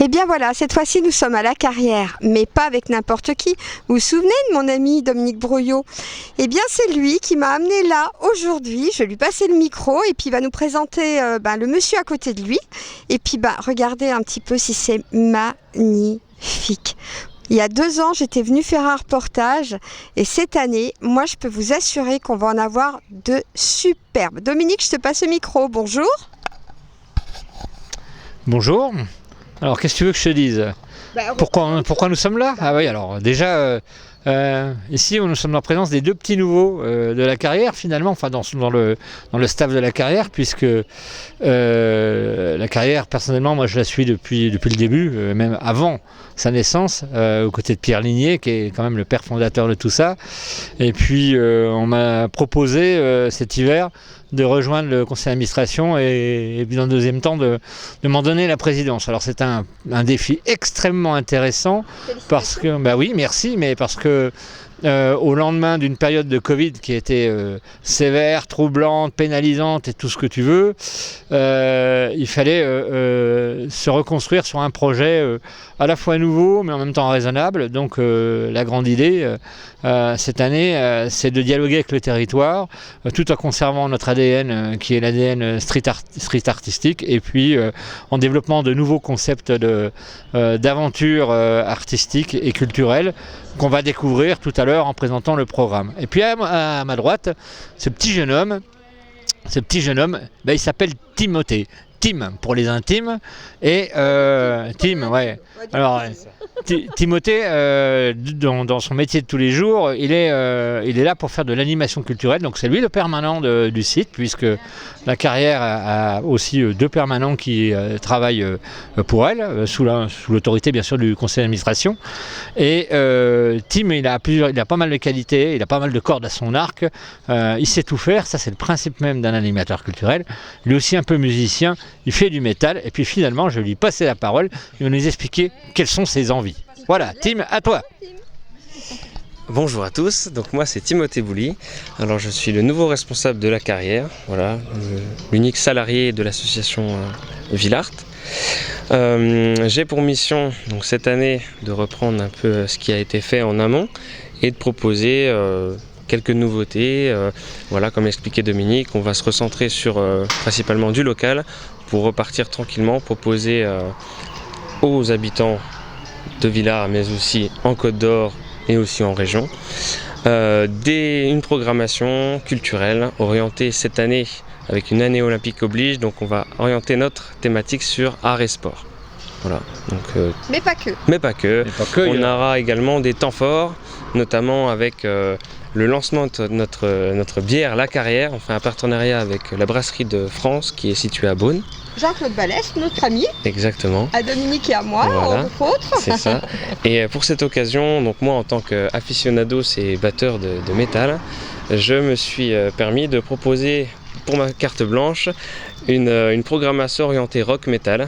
Et bien voilà, cette fois-ci nous sommes à la Carrière, mais pas avec n'importe qui. Vous vous souvenez de mon ami Dominique Brouillot? Eh bien c'est lui qui m'a amené là aujourd'hui. Je vais lui passer le micro et puis il va nous présenter le monsieur à côté de lui. Et puis regardez un petit peu si c'est magnifique. Il y a 2 ans, j'étais venue faire un reportage et cette année, moi je peux vous assurer qu'on va en avoir de superbes. Dominique, je te passe le micro, bonjour. Bonjour. Alors, qu'est-ce que tu veux que je te dise ? Pourquoi nous sommes là ? Ah oui, alors déjà, ici, nous sommes en présence des 2 petits nouveaux de la Carrière, finalement, enfin dans le staff de la Carrière, puisque la Carrière, personnellement, moi je la suis depuis le début, même avant sa naissance, aux côtés de Pierre Ligné, qui est quand même le père fondateur de tout ça. Et puis, on m'a proposé cet hiver de rejoindre le conseil d'administration et puis dans le deuxième temps de m'en donner la présidence. Alors c'est un défi extrêmement intéressant parce que, oui merci, mais parce que au lendemain d'une période de Covid qui était sévère, troublante, pénalisante et tout ce que tu veux, il fallait se reconstruire sur un projet à la fois nouveau mais en même temps raisonnable. Donc la grande idée cette année, c'est de dialoguer avec le territoire tout en conservant notre ADN qui est l'ADN street artistique et puis en développement de nouveaux concepts d'aventure artistique et culturelle qu'on va découvrir tout à l'heure en présentant le programme. Et puis à ma droite, ce petit jeune homme, il s'appelle Timothée. Tim pour les intimes et Tim, ouais. Alors Timothée, dans son métier de tous les jours, il est là pour faire de l'animation culturelle. Donc c'est lui le permanent du site, puisque la Carrière a aussi 2 permanents qui travaillent pour elle, sous l'autorité bien sûr du conseil d'administration. Et Tim, il a pas mal de qualités, il a pas mal de cordes à son arc. Il sait tout faire, ça c'est le principe même d'un animateur culturel. Il est aussi un peu musicien. Il fait du métal et puis finalement je vais lui passer la parole, il va nous expliquer quelles sont ses envies. Voilà, Tim, à toi. Bonjour à tous, donc moi c'est Timothée Bouly. Alors je suis le nouveau responsable de la Carrière, voilà, l'unique salarié de l'association Villart. J'ai pour mission donc cette année de reprendre un peu ce qui a été fait en amont et de proposer quelques nouveautés. Voilà, comme expliquait Dominique, on va se recentrer sur principalement du local pour repartir tranquillement, proposer aux habitants de Villars, mais aussi en Côte d'Or et aussi en région, une programmation culturelle orientée cette année avec une année olympique oblige, donc on va orienter notre thématique sur art et sport. Voilà, donc, mais pas que. Mais pas que. On aura également des temps forts, notamment avec le lancement de notre bière La Carrière. On fait un partenariat avec la brasserie de France qui est située à Beaune. Jean-Claude Vallès, notre ami. Exactement. À Dominique et à moi, voilà. entre autres. C'est ça. Et pour cette occasion, donc moi en tant qu'aficionados et batteur de métal, je me suis permis de proposer pour ma carte blanche une programmation orientée rock metal.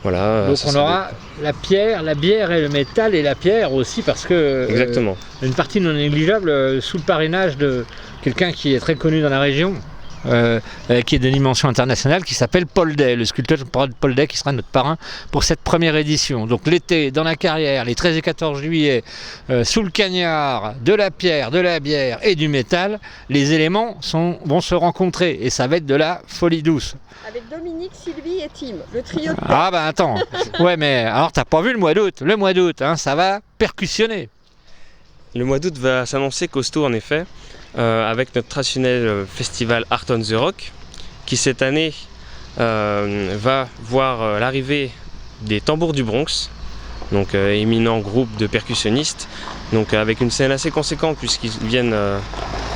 Voilà, donc on aura la bière et le métal et la pierre aussi parce que exactement. Une partie non négligeable sous le parrainage de quelqu'un qui est très connu dans la région. Qui est de dimension internationale, qui s'appelle Paul Day, le sculpteur Paul Day qui sera notre parrain pour cette première édition. Donc l'été dans la Carrière, les 13 et 14 juillet, sous le cagnard, de la pierre, de la bière et du métal, les éléments vont se rencontrer et ça va être de la folie douce. Avec Dominique, Sylvie et Tim, le trio de tête. Ah bah attends, ouais mais alors t'as pas vu le mois d'août, ça va percussionner. Le mois d'août va s'annoncer costaud en effet. Avec notre traditionnel festival Art on the Rock qui cette année va voir l'arrivée des Tambours du Bronx, donc éminent groupe de percussionnistes, donc avec une scène assez conséquente puisqu'ils viennent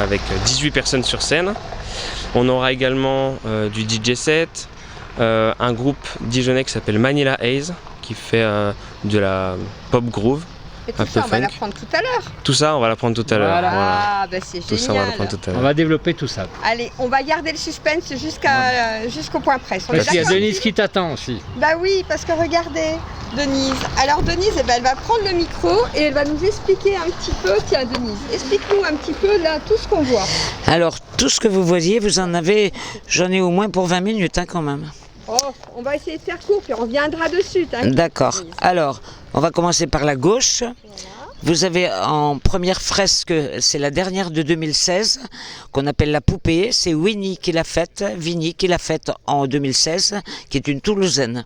avec 18 personnes sur scène. On aura également du DJ set, un groupe dijonnais qui s'appelle Manila Haze qui fait de la pop groove. Et tout ça, on va l'apprendre tout à l'heure. Tout ça, on va l'apprendre tout à l'heure. Voilà. Voilà. Ah, bah c'est génial. Tout ça, on va l'apprendre tout à l'heure. On va développer tout ça. Allez, on va garder le suspense jusqu'au point presse. Parce qu'il y a Denise qui t'attend aussi. Bah oui, parce que regardez, Denise. Alors Denise, elle va prendre le micro et elle va nous expliquer un petit peu. Tiens Denise, explique-nous un petit peu là tout ce qu'on voit. Alors, tout ce que vous voyez, j'en ai au moins pour 20 minutes quand même. Oh, on va essayer de faire court, puis on reviendra dessus. D'accord. Alors, on va commencer par la gauche. Voilà. Vous avez en première fresque, c'est la dernière de 2016, qu'on appelle la poupée. C'est Winnie qui l'a faite, Vinnie qui l'a faite en 2016, qui est une Toulousaine.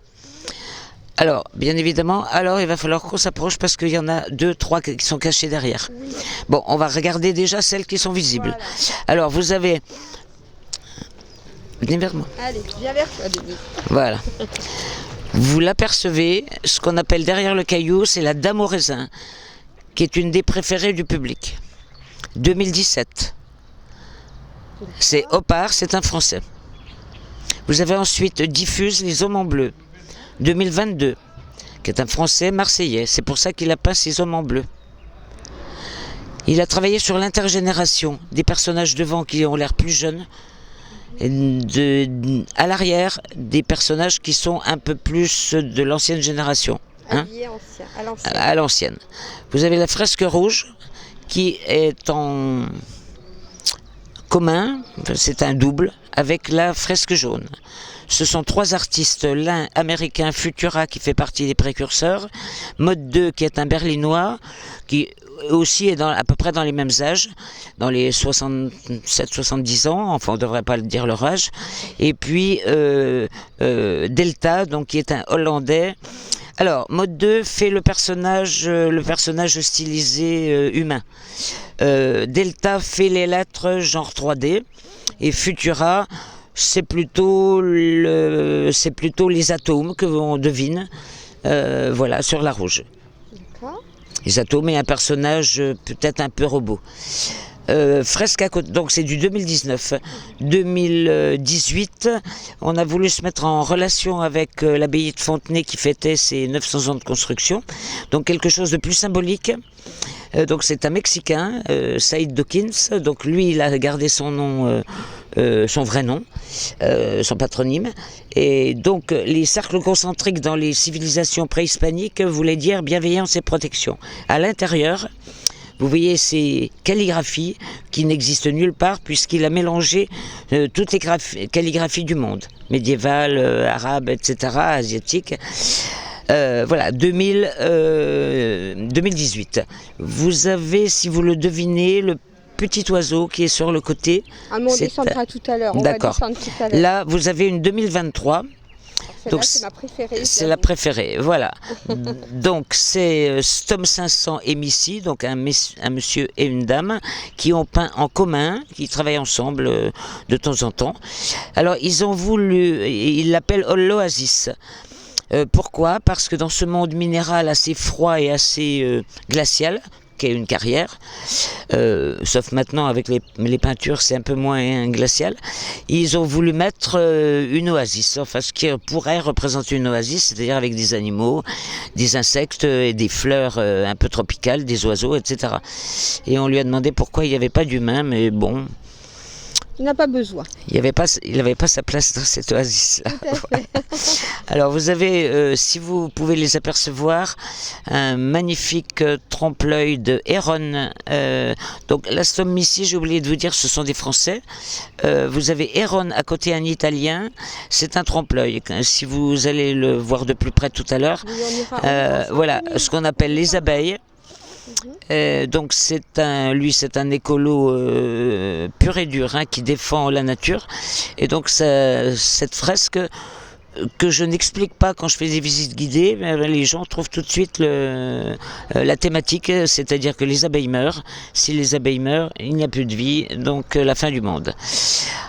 Alors, bien évidemment, il va falloir qu'on s'approche parce qu'il y en a 2, 3 qui sont cachés derrière. Oui. Bon, on va regarder déjà celles qui sont visibles. Voilà. Alors, vous avez... Venez vers moi. Allez, viens vers toi, Denis. Voilà. Vous l'apercevez, ce qu'on appelle derrière le caillou, c'est la Dame au raisin, qui est une des préférées du public. 2017. C'est Opar, c'est un Français. Vous avez ensuite Diffuse les hommes en bleu. 2022, qui est un Français marseillais. C'est pour ça qu'il a peint ses hommes en bleu. Il a travaillé sur l'intergénération, des personnages devant qui ont l'air plus jeunes, à l'arrière, des personnages qui sont un peu plus de l'ancienne génération. Hein, à l'ancienne. Vous avez la fresque rouge, qui est en commun, c'est un double, avec la fresque jaune. Ce sont 3 artistes, l'un américain Futura qui fait partie des précurseurs, Mode 2 qui est un berlinois, qui aussi est à peu près dans les mêmes âges, dans les 67-70 ans, enfin on ne devrait pas dire leur âge, et puis Delta, donc qui est un Hollandais. Alors, Mode 2 fait le personnage stylisé humain. Delta fait les lettres genre 3D, et Futura, c'est plutôt les atomes que l'on devine, voilà, sur la rouge. Les atomes et un personnage peut-être un peu robot. Fresque à côté, donc c'est du 2019. 2018, on a voulu se mettre en relation avec l'abbaye de Fontenay qui fêtait ses 900 ans de construction, donc quelque chose de plus symbolique. Donc c'est un Mexicain, Saïd Dawkins, donc lui il a gardé son nom, son vrai nom, son patronyme, et donc les cercles concentriques dans les civilisations préhispaniques voulaient dire bienveillance et protection. À l'intérieur, vous voyez ces calligraphies qui n'existent nulle part puisqu'il a mélangé toutes les calligraphies du monde, médiévales, arabes, etc., asiatiques. Voilà, 2018. Vous avez, si vous le devinez, le petit oiseau qui est sur le côté. Ah, mais on descendra tout à l'heure. D'accord. Là, vous avez une 2023. Donc c'est ma préférée. C'est la préférée, voilà. Donc c'est Stom 500 et Missy, donc un monsieur et une dame qui ont peint en commun, qui travaillent ensemble de temps en temps. Alors ils ont voulu, ils l'appellent l'Oasis. Pourquoi ? Parce que dans ce monde minéral assez froid et assez glacial, qui est une carrière, sauf maintenant avec les peintures c'est un peu moins glacial, ils ont voulu mettre une oasis, enfin ce qui pourrait représenter une oasis, c'est-à-dire avec des animaux, des insectes et des fleurs un peu tropicales, des oiseaux, etc. Et on lui a demandé pourquoi il n'y avait pas d'humains, mais bon... Il n'a pas besoin. Il n'avait pas sa place dans cette oasis-là. Voilà. Alors vous avez, si vous pouvez les apercevoir, un magnifique trompe-l'œil de Héron. Donc la Stom Missy, j'ai oublié de vous dire, ce sont des Français. Vous avez Héron à côté, un Italien. C'est un trompe-l'œil. Si vous allez le voir de plus près tout à l'heure, voilà ce qu'on appelle les abeilles. Donc lui c'est un écolo pur et dur hein, qui défend la nature, et donc cette fresque que je n'explique pas quand je fais des visites guidées, mais les gens trouvent tout de suite la thématique, c'est-à-dire que les abeilles meurent. Si les abeilles meurent, il n'y a plus de vie, donc la fin du monde.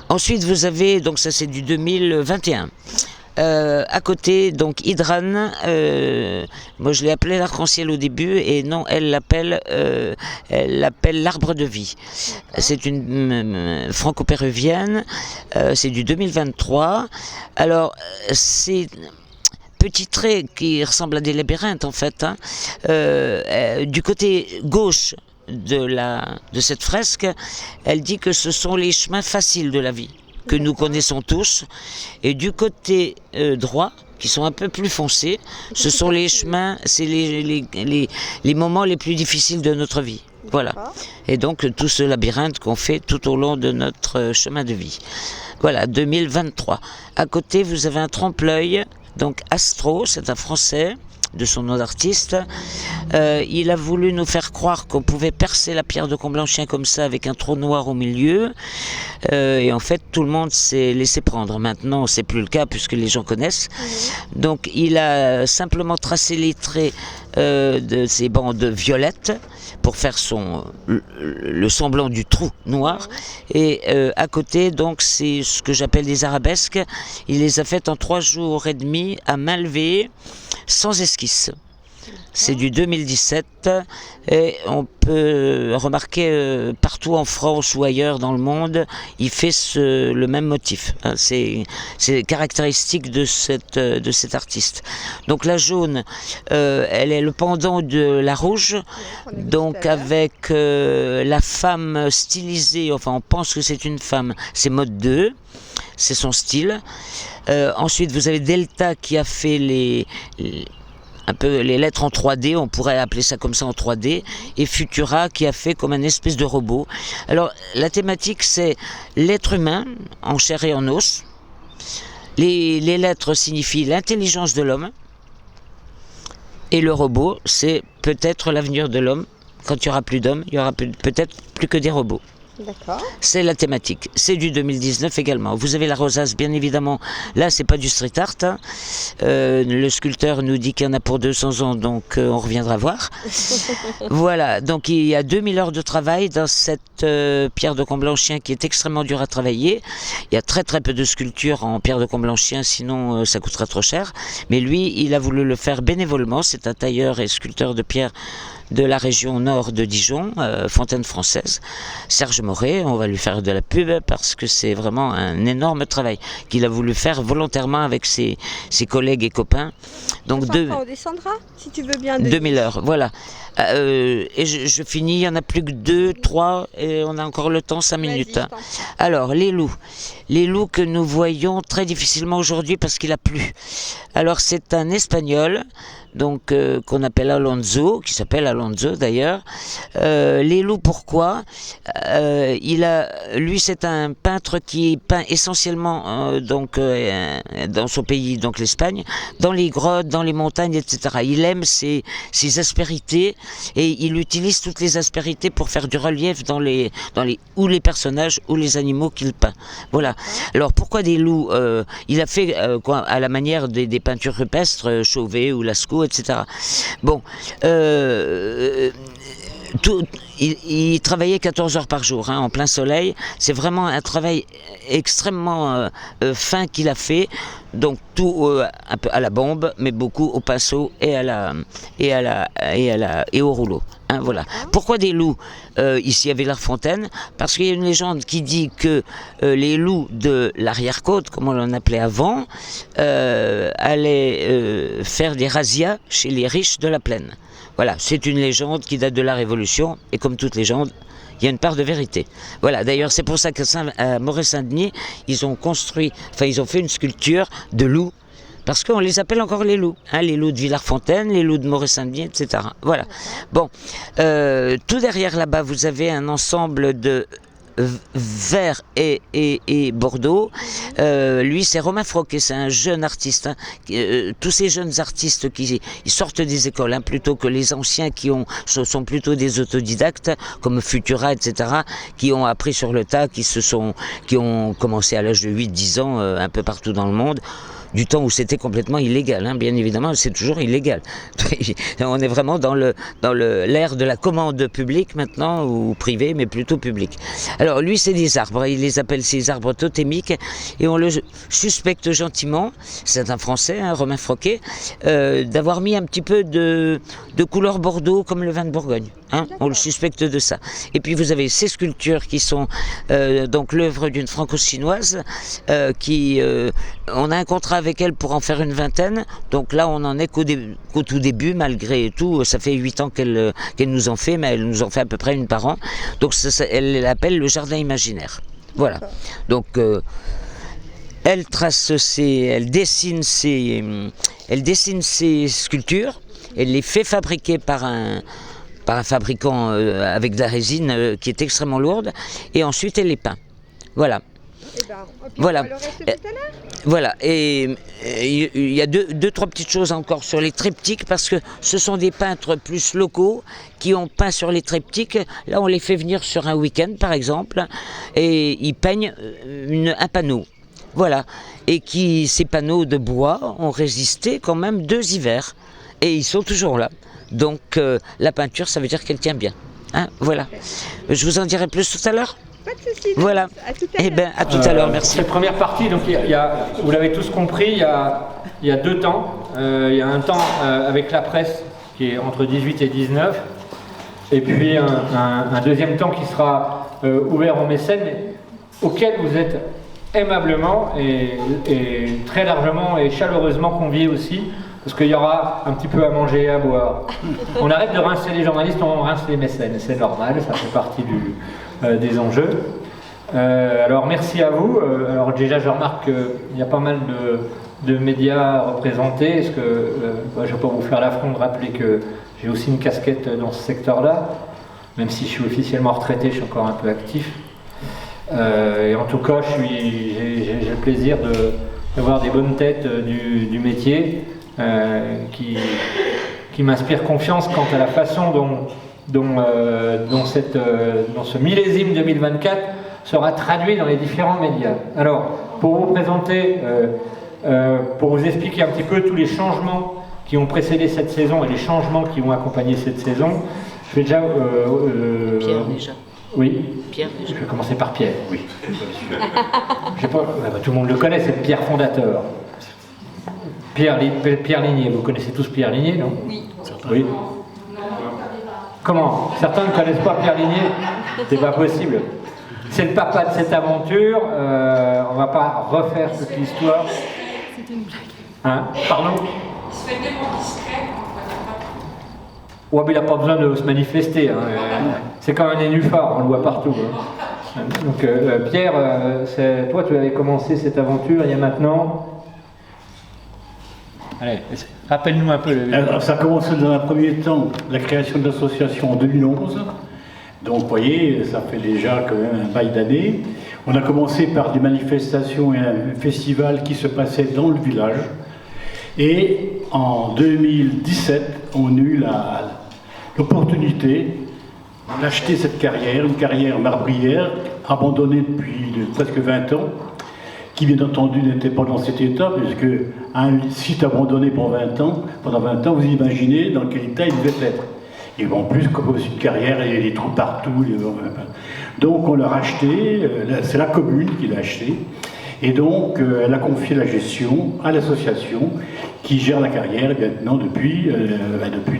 Ensuite vous avez, donc ça c'est du 2021. À côté, donc Hydran, moi je l'ai appelé l'arc-en-ciel au début, et non, elle l'appelle l'arbre de vie. C'est une franco-péruvienne, c'est du 2023. Alors, c'est petit trait qui ressemble à des labyrinthes en fait. Hein. Du côté gauche de cette fresque, elle dit que ce sont les chemins faciles de la vie, que nous connaissons tous, et du côté droit, qui sont un peu plus foncés, ce sont les chemins, c'est les moments les plus difficiles de notre vie. Voilà. Et donc tout ce labyrinthe qu'on fait tout au long de notre chemin de vie. Voilà, 2023. À côté, vous avez un trompe-l'œil, donc Astro, c'est un Français, de son nom d'artiste. Il a voulu nous faire croire qu'on pouvait percer la pierre de Comblanchien comme ça avec un trou noir au milieu. Et en fait, tout le monde s'est laissé prendre. Maintenant, c'est plus le cas puisque les gens connaissent. Donc, il a simplement tracé les traits de ces bandes violettes pour faire le semblant du trou noir. Et à côté, donc, c'est ce que j'appelle des arabesques. Il les a faites en 3 jours et demi à main levée, sans esquisse. C'est du 2017 et on peut remarquer partout en France ou ailleurs dans le monde, il fait le même motif. Hein, c'est caractéristique de cet artiste. Donc la jaune, elle est le pendant de la rouge, donc avec la femme stylisée, enfin on pense que c'est une femme, c'est mode 2. C'est son style. Ensuite, vous avez Delta qui a fait un peu les lettres en 3D, on pourrait appeler ça comme ça en 3D, et Futura qui a fait comme un espèce de robot. Alors, la thématique, c'est l'être humain en chair et en os. Les lettres signifient l'intelligence de l'homme, et le robot, c'est peut-être l'avenir de l'homme. Quand il n'y aura plus d'hommes, il y aura peut-être plus que des robots. D'accord. C'est la thématique. C'est du 2019 également. Vous avez la rosace, bien évidemment. Là, c'est pas du street art. Hein. Le sculpteur nous dit qu'il y en a pour 200 ans, donc on reviendra voir. Voilà. Donc il y a 2000 heures de travail dans cette pierre de Comblanchien qui est extrêmement dure à travailler. Il y a très très peu de sculptures en pierre de Comblanchien, sinon ça coûterait trop cher. Mais lui, il a voulu le faire bénévolement. C'est un tailleur et sculpteur de pierre de la région nord de Dijon, Fontaine Française, Serge Moret. On va lui faire de la pub parce que c'est vraiment un énorme travail qu'il a voulu faire volontairement avec ses collègues et copains. Donc on descendra, si tu veux bien. 2000 heures, voilà. Et je finis, il n'y en a plus que 2, 3, et on a encore le temps, 5 minutes. Alors, les loups que nous voyons très difficilement aujourd'hui parce qu'il a plu. Alors, c'est un Espagnol, donc qu'on appelle Alonso, qui s'appelle Alonso d'ailleurs. Les loups, pourquoi lui, c'est un peintre qui peint essentiellement dans son pays, donc l'Espagne, dans les grottes, dans les montagnes, etc. Il aime ces aspérités et il utilise toutes les aspérités pour faire du relief dans les ou les personnages ou les animaux qu'il peint. Voilà. Alors pourquoi des loups il a fait à la manière des peintures rupestres, Chauvet ou Lascaux, etc. Bon, il travaillait 14 heures par jour, hein, en plein soleil. C'est vraiment un travail extrêmement fin qu'il a fait. Donc tout un peu à la bombe, mais beaucoup au pinceau et au rouleau. Hein, voilà. Pourquoi des loups ici à Villers-Fontaine? Parce qu'il y a une légende qui dit que les loups de l'arrière-côte, comme on l'en appelait avant, allaient faire des razzias chez les riches de la plaine. Voilà, c'est une légende qui date de la Révolution, et comme toute légende, il y a une part de vérité. Voilà, d'ailleurs, c'est pour ça qu'à Moret-Saint-Denis, ils ont fait une sculpture de loups, parce qu'on les appelle encore les loups. Hein, les loups de Villers-Fontaine, les loups de Moret-Saint-Denis, etc. Voilà. Bon, tout derrière là-bas, vous avez un ensemble de vert et bordeaux. Lui, c'est Romain Froquet, c'est un jeune artiste. Hein. Tous ces jeunes artistes qui sortent des écoles, hein, plutôt que les anciens qui sont plutôt des autodidactes, comme Futura, etc., qui ont appris sur le tas, qui ont commencé à l'âge de 8-10 ans un peu partout dans le monde. Du temps où c'était complètement illégal, hein, bien évidemment, c'est toujours illégal. On est vraiment dans l'ère de la commande publique maintenant, ou privée, mais plutôt publique. Alors lui, c'est des arbres, il les appelle ces arbres totémiques, et on le suspecte gentiment, c'est un Français, hein, Romain Froquet, d'avoir mis un petit peu de couleur bordeaux comme le vin de Bourgogne. Hein, on le suspecte de ça. Et puis vous avez ces sculptures qui sont donc l'œuvre d'une franco-chinoise on a un contrat avec elle pour en faire une vingtaine. Donc là, on n'en est qu'au tout début, malgré tout. Ça fait 8 ans qu'elle nous en fait, mais elle nous en fait à peu près une par an. Donc elle l'appelle le jardin imaginaire. Voilà. Donc elle dessine ses sculptures. Elle les fait fabriquer par un par un fabricant avec de la résine qui est extrêmement lourde, et ensuite elle les peint. Voilà. Voilà. Voilà. Et il y a deux, trois petites choses encore sur les triptyques, parce que ce sont des peintres plus locaux qui ont peint sur les triptyques. Là, on les fait venir sur un week-end, par exemple, et ils peignent un panneau. Voilà. Et ces panneaux de bois ont résisté quand même 2 hivers. Et ils sont toujours là. Donc, la peinture, ça veut dire qu'elle tient bien. Hein, voilà. Je vous en dirai plus tout à l'heure. Pas de souci. Voilà. À tout à Eh l'heure. bien, à tout à l'heure, merci. Cette première partie, donc vous l'avez tous compris, il y a 2 temps. Il y a un temps avec la presse qui est entre 18 et 19, et puis un deuxième temps qui sera ouvert aux mécènes, mais auquel vous êtes aimablement et très largement et chaleureusement conviés aussi, parce qu'il y aura un petit peu à manger et à boire. On arrête de rincer les journalistes, on rince les mécènes, c'est normal, ça fait partie des enjeux. Alors merci à vous. Alors déjà je remarque qu'il y a pas mal de médias représentés. Est-ce que je ne vais pas vous faire l'affront de rappeler que j'ai aussi une casquette dans ce secteur-là, même si je suis officiellement retraité, je suis encore un peu actif. Et en tout cas, j'ai le plaisir d'avoir des bonnes têtes du métier qui m'inspirent confiance quant à la façon dont ce millésime 2024 sera traduit dans les différents médias. Alors, pour vous présenter, pour vous expliquer un petit peu tous les changements qui ont précédé cette saison et les changements qui vont accompagner cette saison, je vais déjà... Pierre, déjà. Oui. Pierre, déjà. Je vais commencer par Pierre, oui. Tout le monde le connaît, c'est le Pierre fondateur. Pierre Ligné, vous connaissez tous Pierre Ligné, non? Oui. Oui. Comment? Certains ne connaissent pas Pierre Ligné? C'est pas possible. C'est le papa de cette aventure. On va pas refaire toute l'histoire. C'était une blague. Hein? Pardon? Il se fait tellement discret. Ouais, mais il n'a pas besoin de se manifester. Hein. C'est quand même un nénuphar, on le voit partout. Hein. Donc Pierre, toi tu avais commencé cette aventure il y a maintenant... Allez, rappelle-nous un peu. Alors, ça a commencé dans un premier temps, la création de l'association en 2011. Donc, vous voyez, ça fait déjà quand même un bail d'années. On a commencé par des manifestations et un festival qui se passait dans le village. Et en 2017, on a eu l'opportunité d'acheter cette carrière, une carrière marbrière, abandonnée depuis presque 20 ans, qui bien entendu n'était pas dans cet état, puisque un site abandonné pendant 20 ans, vous imaginez dans quel état il devait être. Et en plus, comme c'est une carrière, il y a des trous partout. Donc on l'a racheté, c'est la commune qui l'a acheté, et donc elle a confié la gestion à l'association qui gère la carrière maintenant depuis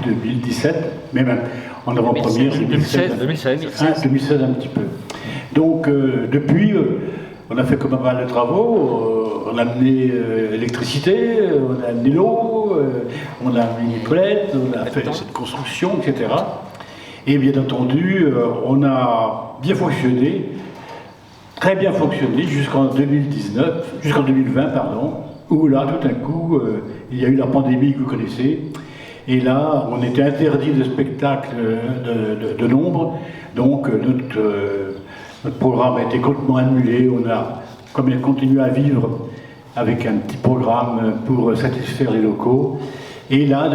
2017, mais même en avant-première 2016 un petit peu. Donc depuis, on a fait comme pas mal de travaux, on a amené l'électricité, on a amené l'eau, on a amené une toilette, on a fait cette construction, etc. Et bien entendu, on a bien fonctionné, très bien fonctionné jusqu'en 2020, où là, tout d'un coup, il y a eu la pandémie que vous connaissez. Et là, on était interdit de spectacle de nombre, donc notre programme a été complètement annulé. On a quand même continué à vivre avec un petit programme pour satisfaire les locaux. Et là,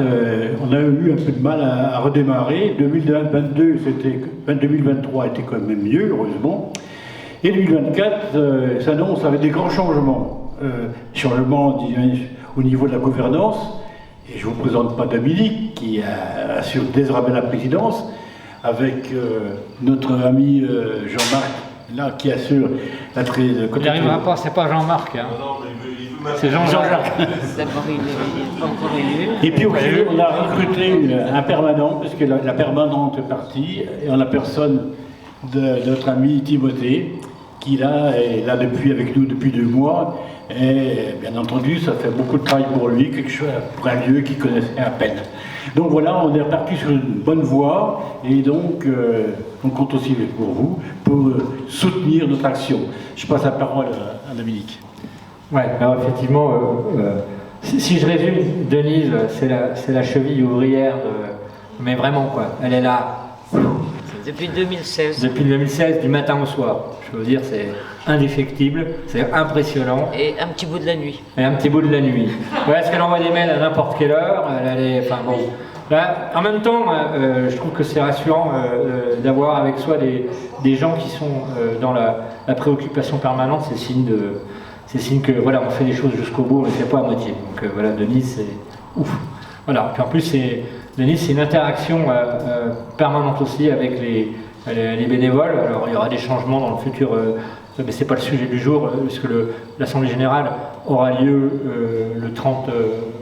on a eu un peu de mal à redémarrer. 2023 était quand même mieux, heureusement. Et 2024 s'annonce avec des grands changements. Changements au niveau de la gouvernance. Et je ne vous présente pas Dominique, qui assure désormais la présidence, avec notre ami Jean-Marc, là, qui assure la présidence. Il n'arrivera pas, c'est pas Jean-Marc. Hein. C'est Jean-Jacques. D'abord, il n'est pas encore élu. Et puis aujourd'hui, on a recruté un permanent, parce que la permanente est partie, et en la personne de notre ami Timothée, qui là est là avec nous depuis 2 mois. Et bien entendu, ça fait beaucoup de travail pour lui, quelque chose pour un lieu qu'il connaissait à peine. Donc voilà, on est reparti sur une bonne voie, et donc on compte aussi pour vous, pour soutenir notre action. Je passe la parole à Dominique. Oui, alors effectivement, si je résume, Denise, c'est la cheville ouvrière Mais vraiment, quoi. Elle est là. Depuis 2016. Depuis 2016, du matin au soir. Je veux dire, c'est indéfectible, c'est impressionnant. Et un petit bout de la nuit. Et un petit bout de la nuit. Ouais, est-ce qu'elle envoie des mails à n'importe quelle heure? Enfin bon. Là, en même temps, je trouve que c'est rassurant d'avoir avec soi des gens qui sont dans la préoccupation permanente. C'est signe que voilà, on fait les choses jusqu'au bout, on ne les fait pas à moitié. Donc voilà, Denise, c'est ouf. Voilà. Puis en plus, Denise, c'est une interaction permanente aussi avec les bénévoles. Alors il y aura des changements dans le futur, mais ce n'est pas le sujet du jour, puisque l'Assemblée Générale aura lieu le 30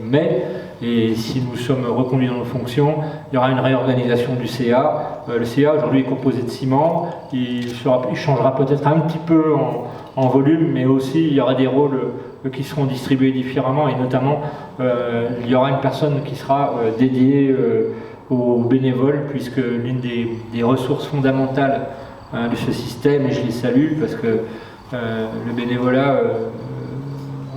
mai. Et si nous sommes reconduits dans nos fonctions, il y aura une réorganisation du CA. Le CA aujourd'hui est composé de 6 membres. Il changera peut-être un petit peu en volume, mais aussi il y aura des rôles qui seront distribués différemment, et notamment il y aura une personne qui sera dédiée aux bénévoles, puisque l'une des ressources fondamentales de ce système, et je les salue parce que le bénévolat,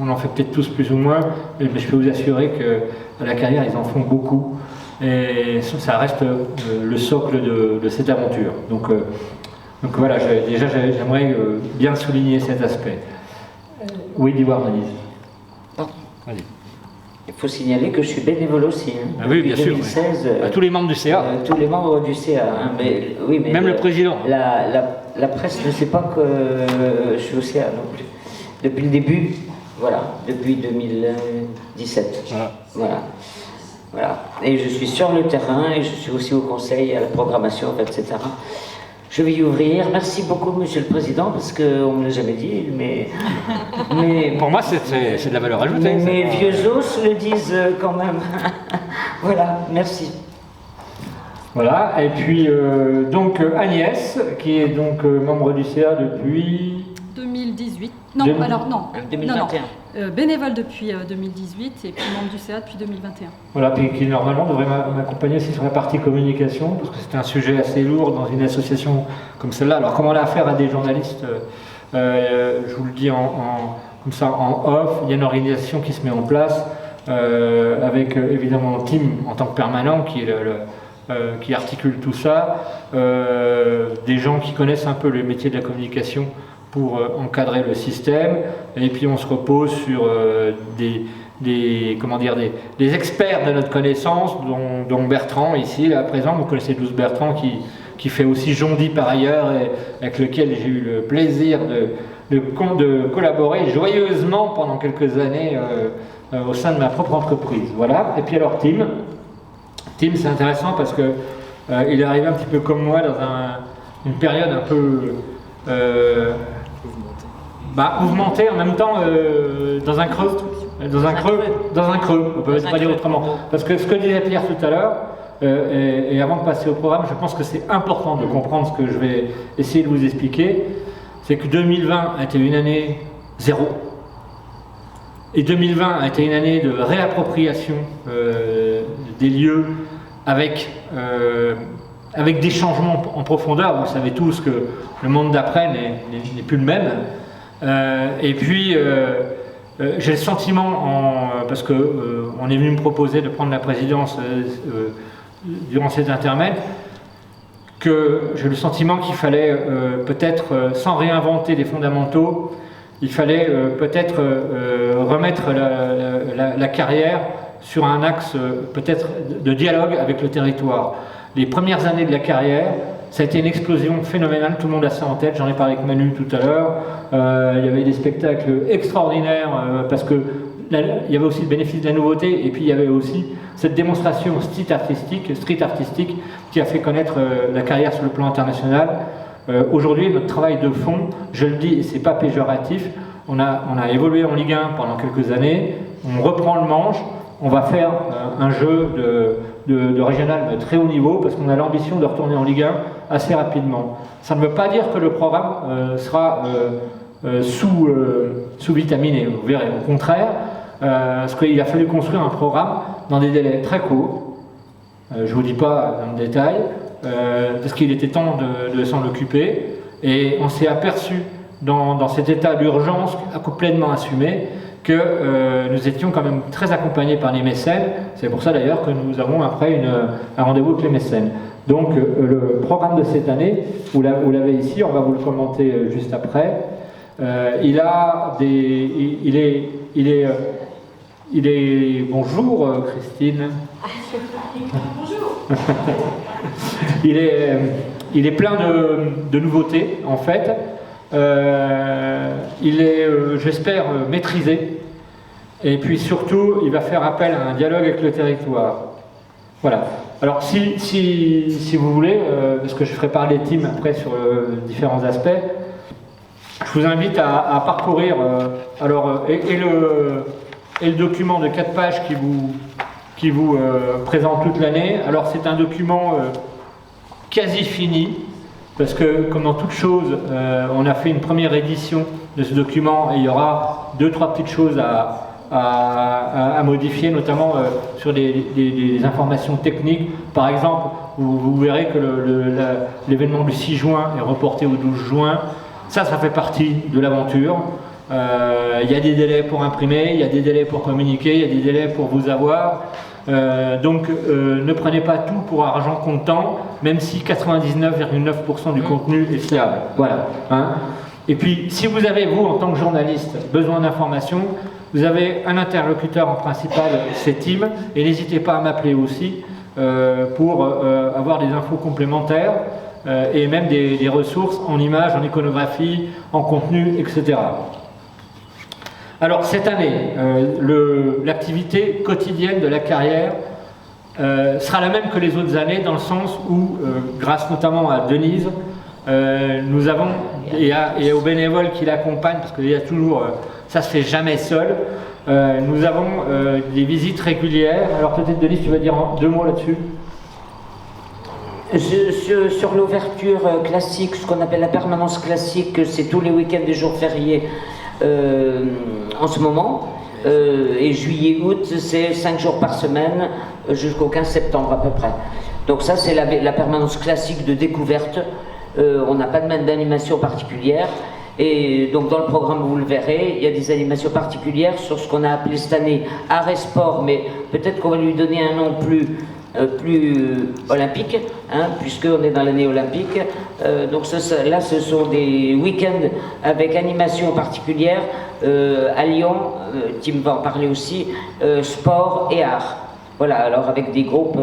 on en fait peut-être tous plus ou moins, mais je peux vous assurer qu'à la carrière, ils en font beaucoup. Et ça reste le socle de cette aventure. Donc voilà, déjà j'aimerais bien souligner cet aspect. Oui, dis-moi, Denise. Vas-y. Il faut signaler que je suis bénévole aussi. Ah oui, bien 2016, sûr. À tous les membres du CA. Tous les membres du CA. Hein, mais, oui, mais même le président. La presse ne sait pas que je suis au CA non plus. Depuis le début, voilà, depuis 2017. Voilà. Et je suis sur le terrain et je suis aussi au conseil, à la programmation, etc. Je vais y ouvrir. Merci beaucoup, Monsieur le Président, parce qu'on ne me l'a jamais dit, mais pour moi, c'est de la valeur ajoutée. Mais mes vieux os le disent quand même. Voilà, merci. Voilà, et puis donc Agnès, qui est donc membre du CA depuis 2018. Non, alors non. 2021. Non. Bénévole depuis 2018 et puis membre du CA depuis 2021. Voilà, puis qui normalement devrait m'accompagner aussi sur la partie communication, parce que c'est un sujet assez lourd dans une association comme celle-là. Alors comment on a affaire à des journalistes, je vous le dis comme ça en off, il y a une organisation qui se met en place avec évidemment Tim en tant que permanent qui est qui articule tout ça, des gens qui connaissent un peu le métier de la communication pour encadrer le système, et puis on se repose sur des experts de notre connaissance, dont Bertrand ici, là présent. Vous connaissez tous Bertrand qui fait aussi Jondi par ailleurs, et avec lequel j'ai eu le plaisir de collaborer joyeusement pendant quelques années au sein de ma propre entreprise. Voilà. Et puis alors Tim, c'est intéressant parce que il est arrivé un petit peu comme moi dans une période un peu mouvementée, en même temps dans un creux, on peut pas dire autrement. Parce que ce que disait Pierre tout à l'heure, et avant de passer au programme, je pense que c'est important de comprendre ce que je vais essayer de vous expliquer, c'est que 2020 a été une année zéro. Et 2020 a été une année de réappropriation des lieux avec des changements en profondeur. Vous savez tous que le monde d'après n'est plus le même. Et puis, j'ai le sentiment, parce qu'on est venu me proposer de prendre la présidence durant cet intermède, que j'ai le sentiment qu'il fallait peut-être, sans réinventer les fondamentaux, il fallait peut-être remettre la carrière sur un axe peut-être de dialogue avec le territoire. Les premières années de la carrière, ça a été une explosion phénoménale, tout le monde a ça en tête, j'en ai parlé avec Manu tout à l'heure. Il y avait des spectacles extraordinaires parce que il y avait aussi le bénéfice de la nouveauté, et puis il y avait aussi cette démonstration street artistique qui a fait connaître la carrière sur le plan international. Aujourd'hui, notre travail de fond, je le dis et c'est pas péjoratif, on a évolué en Ligue 1 pendant quelques années, on reprend le manche, on va faire un jeu de régional de très haut niveau parce qu'on a l'ambition de retourner en Ligue 1 assez rapidement. Ça ne veut pas dire que le programme sera sous-vitaminé, vous verrez, au contraire, parce qu'il a fallu construire un programme dans des délais très courts, je ne vous dis pas dans le détail, parce qu'il était temps de s'en occuper, et on s'est aperçu dans cet état d'urgence pleinement assumé que nous étions quand même très accompagnés par les mécènes. C'est pour ça d'ailleurs que nous avons après un rendez-vous avec les mécènes. Donc le programme de cette année, vous l'avez ici, on va vous le commenter juste après. Il est bonjour Christine. Bonjour. il est plein de nouveautés en fait. Il est, j'espère, maîtrisé. Et puis surtout, il va faire appel à un dialogue avec le territoire. Voilà. Alors si vous voulez, parce que je ferai parler Tim après sur différents aspects, je vous invite à parcourir le document de 4 pages qui vous présente toute l'année. Alors c'est un document quasi fini, parce que comme dans toute chose, on a fait une première édition de ce document et il y aura 2-3 petites choses à modifier, notamment sur des informations techniques. Par exemple, vous verrez que l'événement du 6 juin est reporté au 12 juin. Ça fait partie de l'aventure. Il y a des délais pour imprimer, il y a des délais pour communiquer, il y a des délais pour vous avoir. Donc ne prenez pas tout pour argent comptant, même si 99,9% du contenu est fiable. Voilà. Hein. Et puis, si vous avez, vous, en tant que journaliste, besoin d'informations, vous avez un interlocuteur en principal, c'est Tim, et n'hésitez pas à m'appeler aussi pour avoir des infos complémentaires et même des ressources en images, en iconographie, en contenu, etc. Alors, cette année, l'activité quotidienne de la carrière sera la même que les autres années, dans le sens où, grâce notamment à Denise, nous avons, et aux bénévoles qui l'accompagnent, parce qu'il y a toujours, ça se fait jamais seul, nous avons des visites régulières. Alors peut-être Denise, tu vas dire 2 mots là-dessus. Sur l'ouverture classique, ce qu'on appelle la permanence classique, c'est tous les week-ends des jours fériés en ce moment. Et juillet-août, c'est 5 jours par semaine jusqu'au 15 septembre à peu près. Donc ça, c'est la permanence classique de découverte. On n'a pas de d'animation particulière. Et donc dans le programme, vous le verrez, il y a des animations particulières sur ce qu'on a appelé cette année art et sport, mais peut-être qu'on va lui donner un nom plus olympique, hein, puisqu'on est dans l'année olympique. Donc là, ce sont des week-ends avec animation particulière à Lyon. Tim va en parler aussi, sport et art. Voilà, alors avec des groupes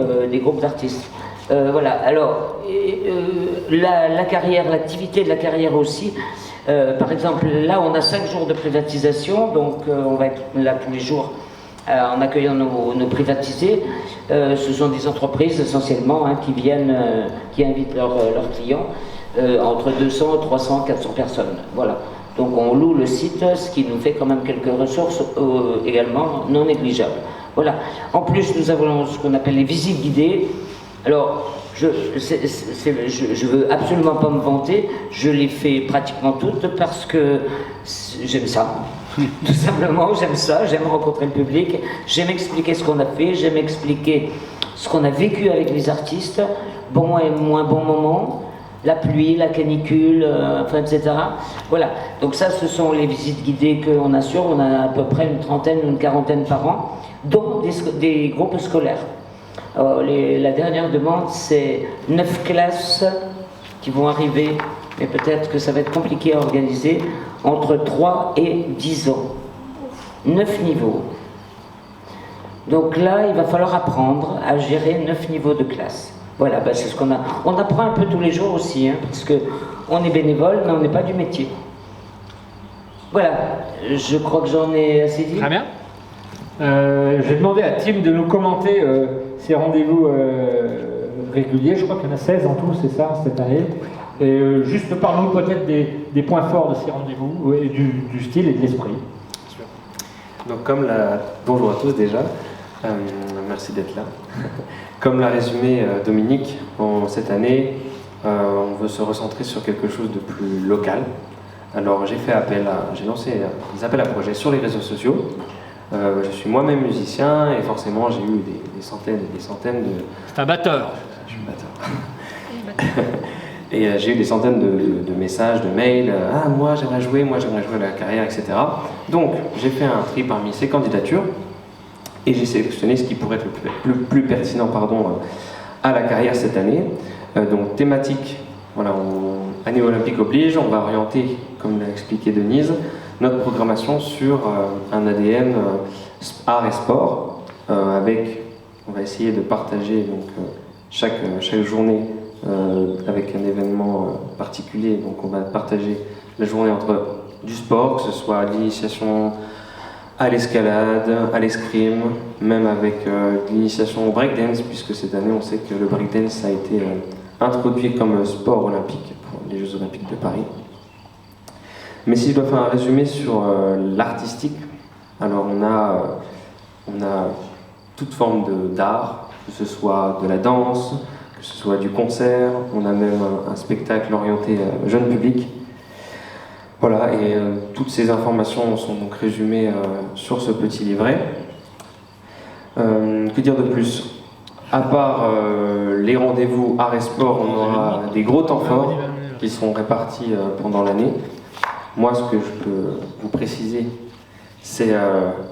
d'artistes. Voilà, alors la carrière, l'activité de la carrière aussi. Par exemple, là, on a 5 jours de privatisation, donc on va être là tous les jours en accueillant nos privatisés. Ce sont des entreprises essentiellement qui viennent, qui invitent leurs clients, entre 200, 300, 400 personnes. Voilà. Donc on loue le site, ce qui nous fait quand même quelques ressources également non négligeables. Voilà. En plus, nous avons ce qu'on appelle les visites guidées. Alors, je veux absolument pas me vanter, je les fais pratiquement toutes parce que j'aime ça. Tout simplement, j'aime ça, j'aime rencontrer le public, j'aime expliquer ce qu'on a fait, j'aime expliquer ce qu'on a vécu avec les artistes, bons et moins bons moments, la pluie, la canicule, enfin, etc. Voilà, donc ça, ce sont les visites guidées qu'on assure, on a à peu près une trentaine ou une quarantaine par an, dont des groupes scolaires. Alors, la dernière demande, c'est 9 classes qui vont arriver, mais peut-être que ça va être compliqué à organiser, entre 3 et 10 ans. 9 niveaux. Donc là, il va falloir apprendre à gérer 9 niveaux de classe. Voilà, ben c'est ce qu'on a. On apprend un peu tous les jours aussi, hein, parce qu'on est bénévole, mais on n'est pas du métier. Voilà, je crois que j'en ai assez dit. Très bien. Je vais demander à Tim de nous commenter ces rendez-vous réguliers. Je crois qu'il y en a 16 en tout, c'est ça, cette année. Et juste parle-nous peut-être des points forts de ces rendez-vous, et du style et de l'esprit. Donc bonjour à tous déjà, merci d'être là. Comme l'a résumé Dominique, cette année, on veut se recentrer sur quelque chose de plus local. Alors j'ai lancé des appels à projets sur les réseaux sociaux. Je suis moi-même musicien et forcément j'ai eu des centaines et des centaines de... C'est un batteur. Je suis un batteur. Et j'ai eu des centaines de messages, de mails, ah moi j'aimerais jouer à la carrière, etc. Donc j'ai fait un tri parmi ces candidatures et j'ai sélectionné ce qui pourrait être le plus pertinent à la carrière cette année. Donc thématique, voilà, année olympique oblige, on va orienter, comme l'a expliqué Denise, notre programmation sur un ADN art et sport, on va essayer de partager donc, chaque journée avec un événement particulier. Donc on va partager la journée entre du sport, que ce soit l'initiation à l'escalade, à l'escrime, même avec l'initiation au breakdance, puisque cette année on sait que le breakdance a été introduit comme sport olympique pour les Jeux Olympiques de Paris. Mais si je dois faire un résumé sur l'artistique, alors on a toute forme d'art, que ce soit de la danse, que ce soit du concert, on a même un spectacle orienté jeune public. Voilà, et toutes ces informations sont donc résumées sur ce petit livret. Que dire de plus? À part les rendez-vous art et sport, on aura des gros temps forts qui seront répartis pendant l'année. Moi, ce que je peux vous préciser, c'est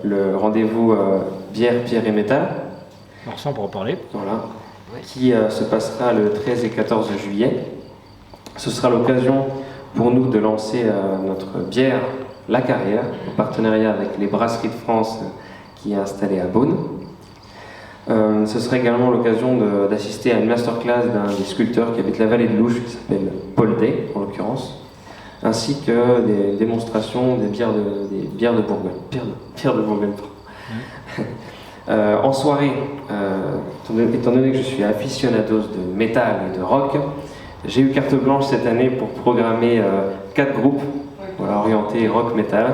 le rendez-vous bière, pierre et métal. Alors ça, on pourra en parler. Voilà, qui se passera le 13 et 14 juillet. Ce sera l'occasion pour nous de lancer notre bière La Carrière, en partenariat avec les Brasseries de France qui est installée à Beaune. Ce sera également l'occasion d'assister à une masterclass d'un des sculpteurs qui habite la vallée de l'Ouche, qui s'appelle Paul Day, en l'occurrence, ainsi que des démonstrations des bières de Bourgogne. En soirée, étant donné que je suis aficionados de métal et de rock, j'ai eu carte blanche cette année pour programmer 4 groupes orientés rock-metal,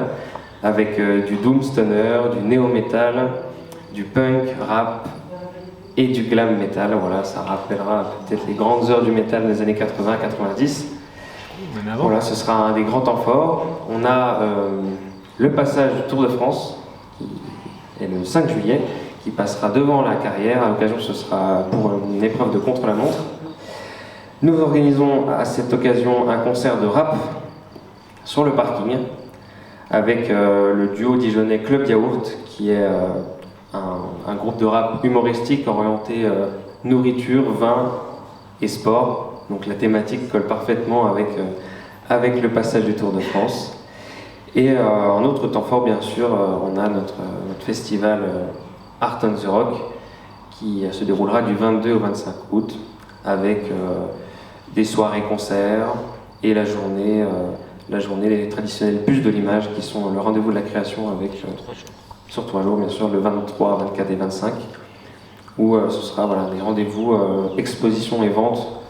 avec du doom stoner, du néo-metal, du punk, rap et du glam metal. Voilà, ça rappellera peut-être les grandes heures du métal des années 80-90. Voilà, ce sera un des grands temps forts. On a le passage du Tour de France, qui est le 5 juillet, qui passera devant la carrière. À l'occasion, ce sera pour une épreuve de contre-la-montre. Nous organisons à cette occasion un concert de rap sur le parking avec le duo dijonnais Club Yaourt, qui est un groupe de rap humoristique orienté nourriture, vin et sport. Donc la thématique colle parfaitement avec le passage du Tour de France. Et en autre temps fort, bien sûr, on a notre festival Art on the Rock qui se déroulera du 22 au 25 août avec des soirées-concerts et la journée les traditionnelles bûches de l'image qui sont le rendez-vous de la création avec sur 3 jours, bien sûr, le 23, 24 et 25, où ce sera des rendez-vous expositions et ventes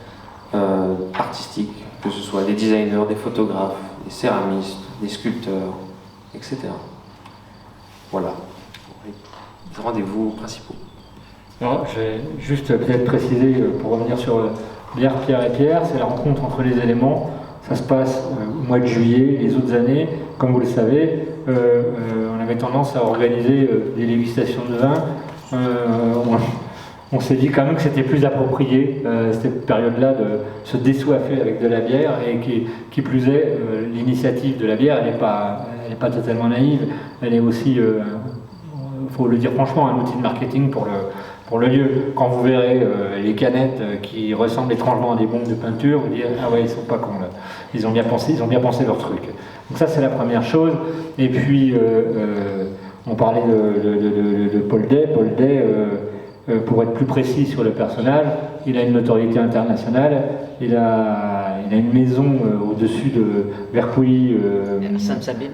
artistiques, que ce soit des designers, des photographes, des céramistes, des sculpteurs, etc. Voilà, les rendez-vous principaux. Alors, je vais juste peut-être préciser, pour revenir sur bière, pierre et pierre, c'est la rencontre entre les éléments. Ça se passe au mois de juillet. Les autres années, comme vous le savez, on avait tendance à organiser des dégustations de vin. On s'est dit quand même que c'était plus approprié, cette période-là, de se désoiffer avec de la bière, et qui plus est, l'initiative de la bière, elle n'est pas totalement naïve, elle est aussi, faut le dire franchement, un outil de marketing pour le lieu. Quand vous verrez les canettes qui ressemblent étrangement à des bombes de peinture, vous direz ah ouais, ils sont pas cons là. Ils ont bien pensé leur truc. Donc ça, c'est la première chose. Et puis on parlait de Paul Day. Paul Day, pour être plus précis sur le personnage, il a une notoriété internationale. Il a une maison au-dessus de Verpouilly,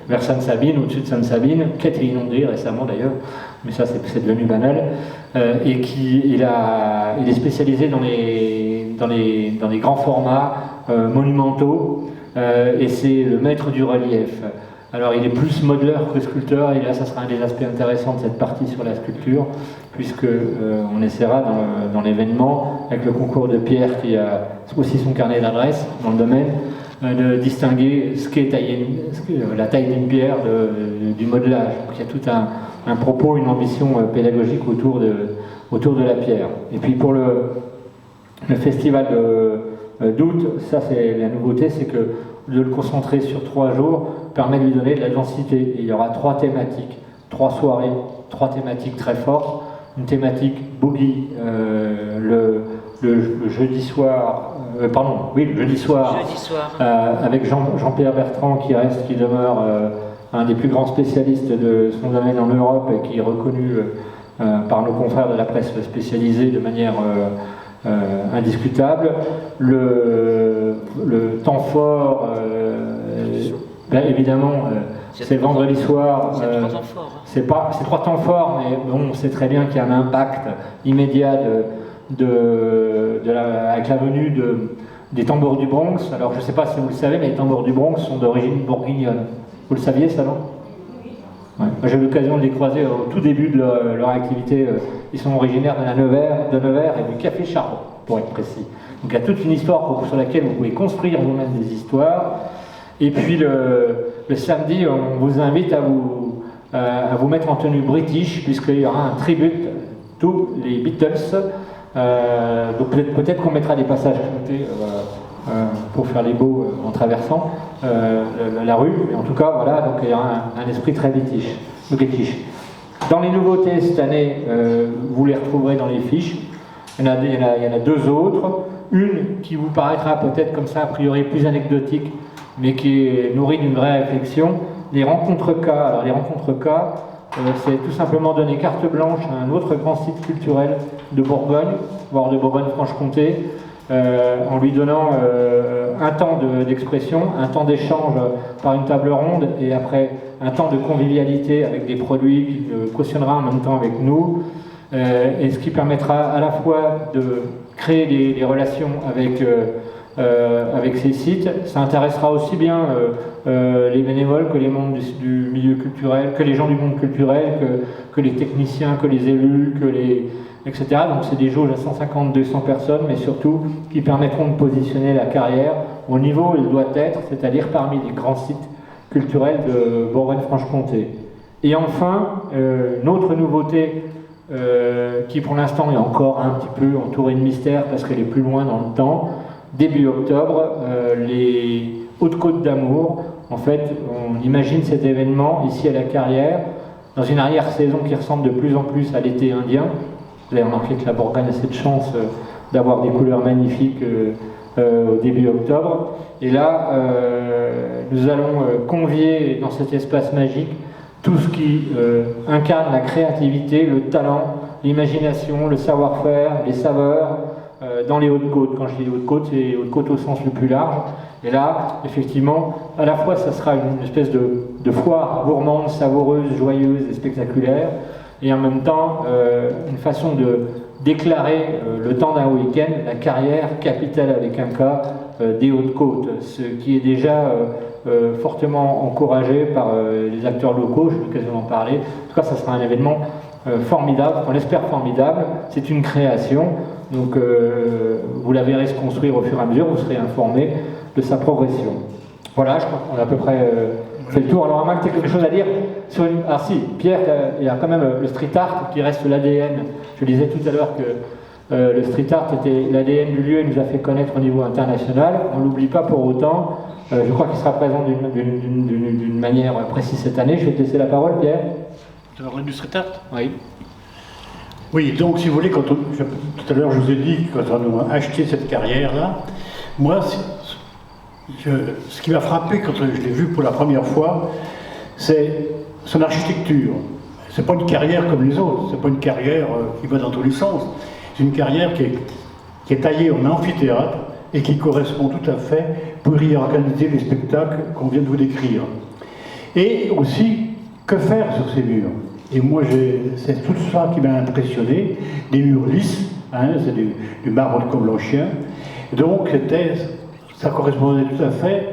vers Sainte-Sabine, au-dessus de Sainte-Sabine, qui a été inondée récemment d'ailleurs, mais ça c'est devenu banal. Et il est spécialisé dans les grands formats monumentaux, et c'est le maître du relief. Alors il est plus modeleur que sculpteur, et là ça sera un des aspects intéressants de cette partie sur la sculpture, puisque on essaiera dans l'événement, avec le concours de Pierre qui a aussi son carnet d'adresses dans le domaine, de distinguer ce qu'est la taille d'une pierre du modelage. Donc il y a tout un propos, une ambition pédagogique autour de la pierre. Et puis pour le festival d'août. Ça, c'est la nouveauté, c'est que de le concentrer sur 3 jours permet de lui donner de la densité. Et il y aura 3 thématiques, 3 soirées, 3 thématiques très fortes. Une thématique boogie le jeudi soir, le jeudi soir. Avec Jean-Pierre Bertrand qui demeure un des plus grands spécialistes de son domaine en Europe et qui est reconnu par nos confrères de la presse spécialisée de manière indiscutable. Le temps fort, évidemment, c'est vendredi soir. C'est 3 temps forts, mais bon, on sait très bien qu'il y a un impact immédiat avec la venue des tambours du Bronx. Alors je ne sais pas si vous le savez, mais les tambours du Bronx sont d'origine bourguignonne. Vous le saviez ça, non? Ouais. J'ai eu l'occasion de les croiser au tout début de leur activité. Ils sont originaires de Nevers et du Café Charbon, pour être précis. Donc il y a toute une histoire sur laquelle vous pouvez construire vous-même des histoires. Et puis le samedi, on vous invite à vous mettre en tenue british, puisqu'il y aura un tribute tous les Beatles. Donc peut-être qu'on mettra des passages canotés pour faire les beaux en traversant la rue. Mais en tout cas, voilà, donc il y aura un esprit très british. Dans les nouveautés cette année, vous les retrouverez dans les fiches. Il y en a 2 autres. Une qui vous paraîtra peut-être comme ça, a priori, plus anecdotique, mais qui est nourrie d'une vraie réflexion. Les rencontres-cas. Alors les rencontres-cas, c'est tout simplement donner carte blanche à un autre grand site culturel de Bourgogne, voire de Bourgogne-Franche-Comté, en lui donnant un temps d'expression, un temps d'échange par une table ronde, et après un temps de convivialité avec des produits qu'il cautionnera en même temps avec nous, et ce qui permettra à la fois de créer des relations avec ces sites. Ça intéressera aussi bien les bénévoles que les membres du milieu culturel, que les gens du monde culturel, que les techniciens, que les élus, etc. Donc c'est des jauges à 150-200 personnes, mais surtout qui permettront de positionner la carrière au niveau où elle doit être, c'est-à-dire parmi les grands sites culturels de Bourgogne-Franche-Comté. Et enfin, une autre nouveauté qui pour l'instant est encore un petit peu entourée de mystère parce qu'elle est plus loin dans le temps. Début octobre, les Hautes-Côtes d'Amour. En fait, on imagine cet événement ici à la Carrière, dans une arrière-saison qui ressemble de plus en plus à l'été indien. Vous avez remarqué que la Bourgogne a cette chance d'avoir des couleurs magnifiques au début octobre. Et là, nous allons convier dans cet espace magique tout ce qui incarne la créativité, le talent, l'imagination, le savoir-faire, les saveurs, dans les Hautes-Côtes. Quand je dis les Hautes-Côtes, c'est les Hautes-Côtes au sens le plus large. Et là, effectivement, à la fois, ça sera une espèce de foire gourmande, savoureuse, joyeuse et spectaculaire, et en même temps, une façon de déclarer le temps d'un week-end, la Carrière, capitale avec un K, des Hautes-Côtes, ce qui est déjà fortement encouragé par les acteurs locaux. J'ai eu l'occasion d'en parler. En tout cas, ça sera un événement formidable, on l'espère formidable. C'est une création, donc vous la verrez se construire au fur et à mesure, vous serez informés de sa progression. Voilà, je crois qu'on a à peu près fait le tour. Alors, à moins que tu aies quelque chose à dire sur une... Alors si, Pierre, il y a quand même le street art qui reste l'ADN. Je disais tout à l'heure que le street art était l'ADN du lieu et nous a fait connaître au niveau international. On ne l'oublie pas pour autant. Je crois qu'il sera présent d'une manière précise cette année. Je vais te laisser la parole, Pierre. Tu veux parler du street art ? Oui. Oui, donc si vous voulez, tout à l'heure je vous ai dit que quand on a acheté cette carrière-là, moi, ce qui m'a frappé quand je l'ai vu pour la première fois, c'est son architecture. C'est pas une carrière comme les autres, c'est pas une carrière qui va dans tous les sens. C'est une carrière qui est taillée en amphithéâtre et qui correspond tout à fait pour y organiser les spectacles qu'on vient de vous décrire. Et aussi, que faire sur ces murs? Et moi, c'est tout ça qui m'a impressionné, des murs lisses, hein, c'est du marbre de Comblanchien. Donc, ça correspondait tout à fait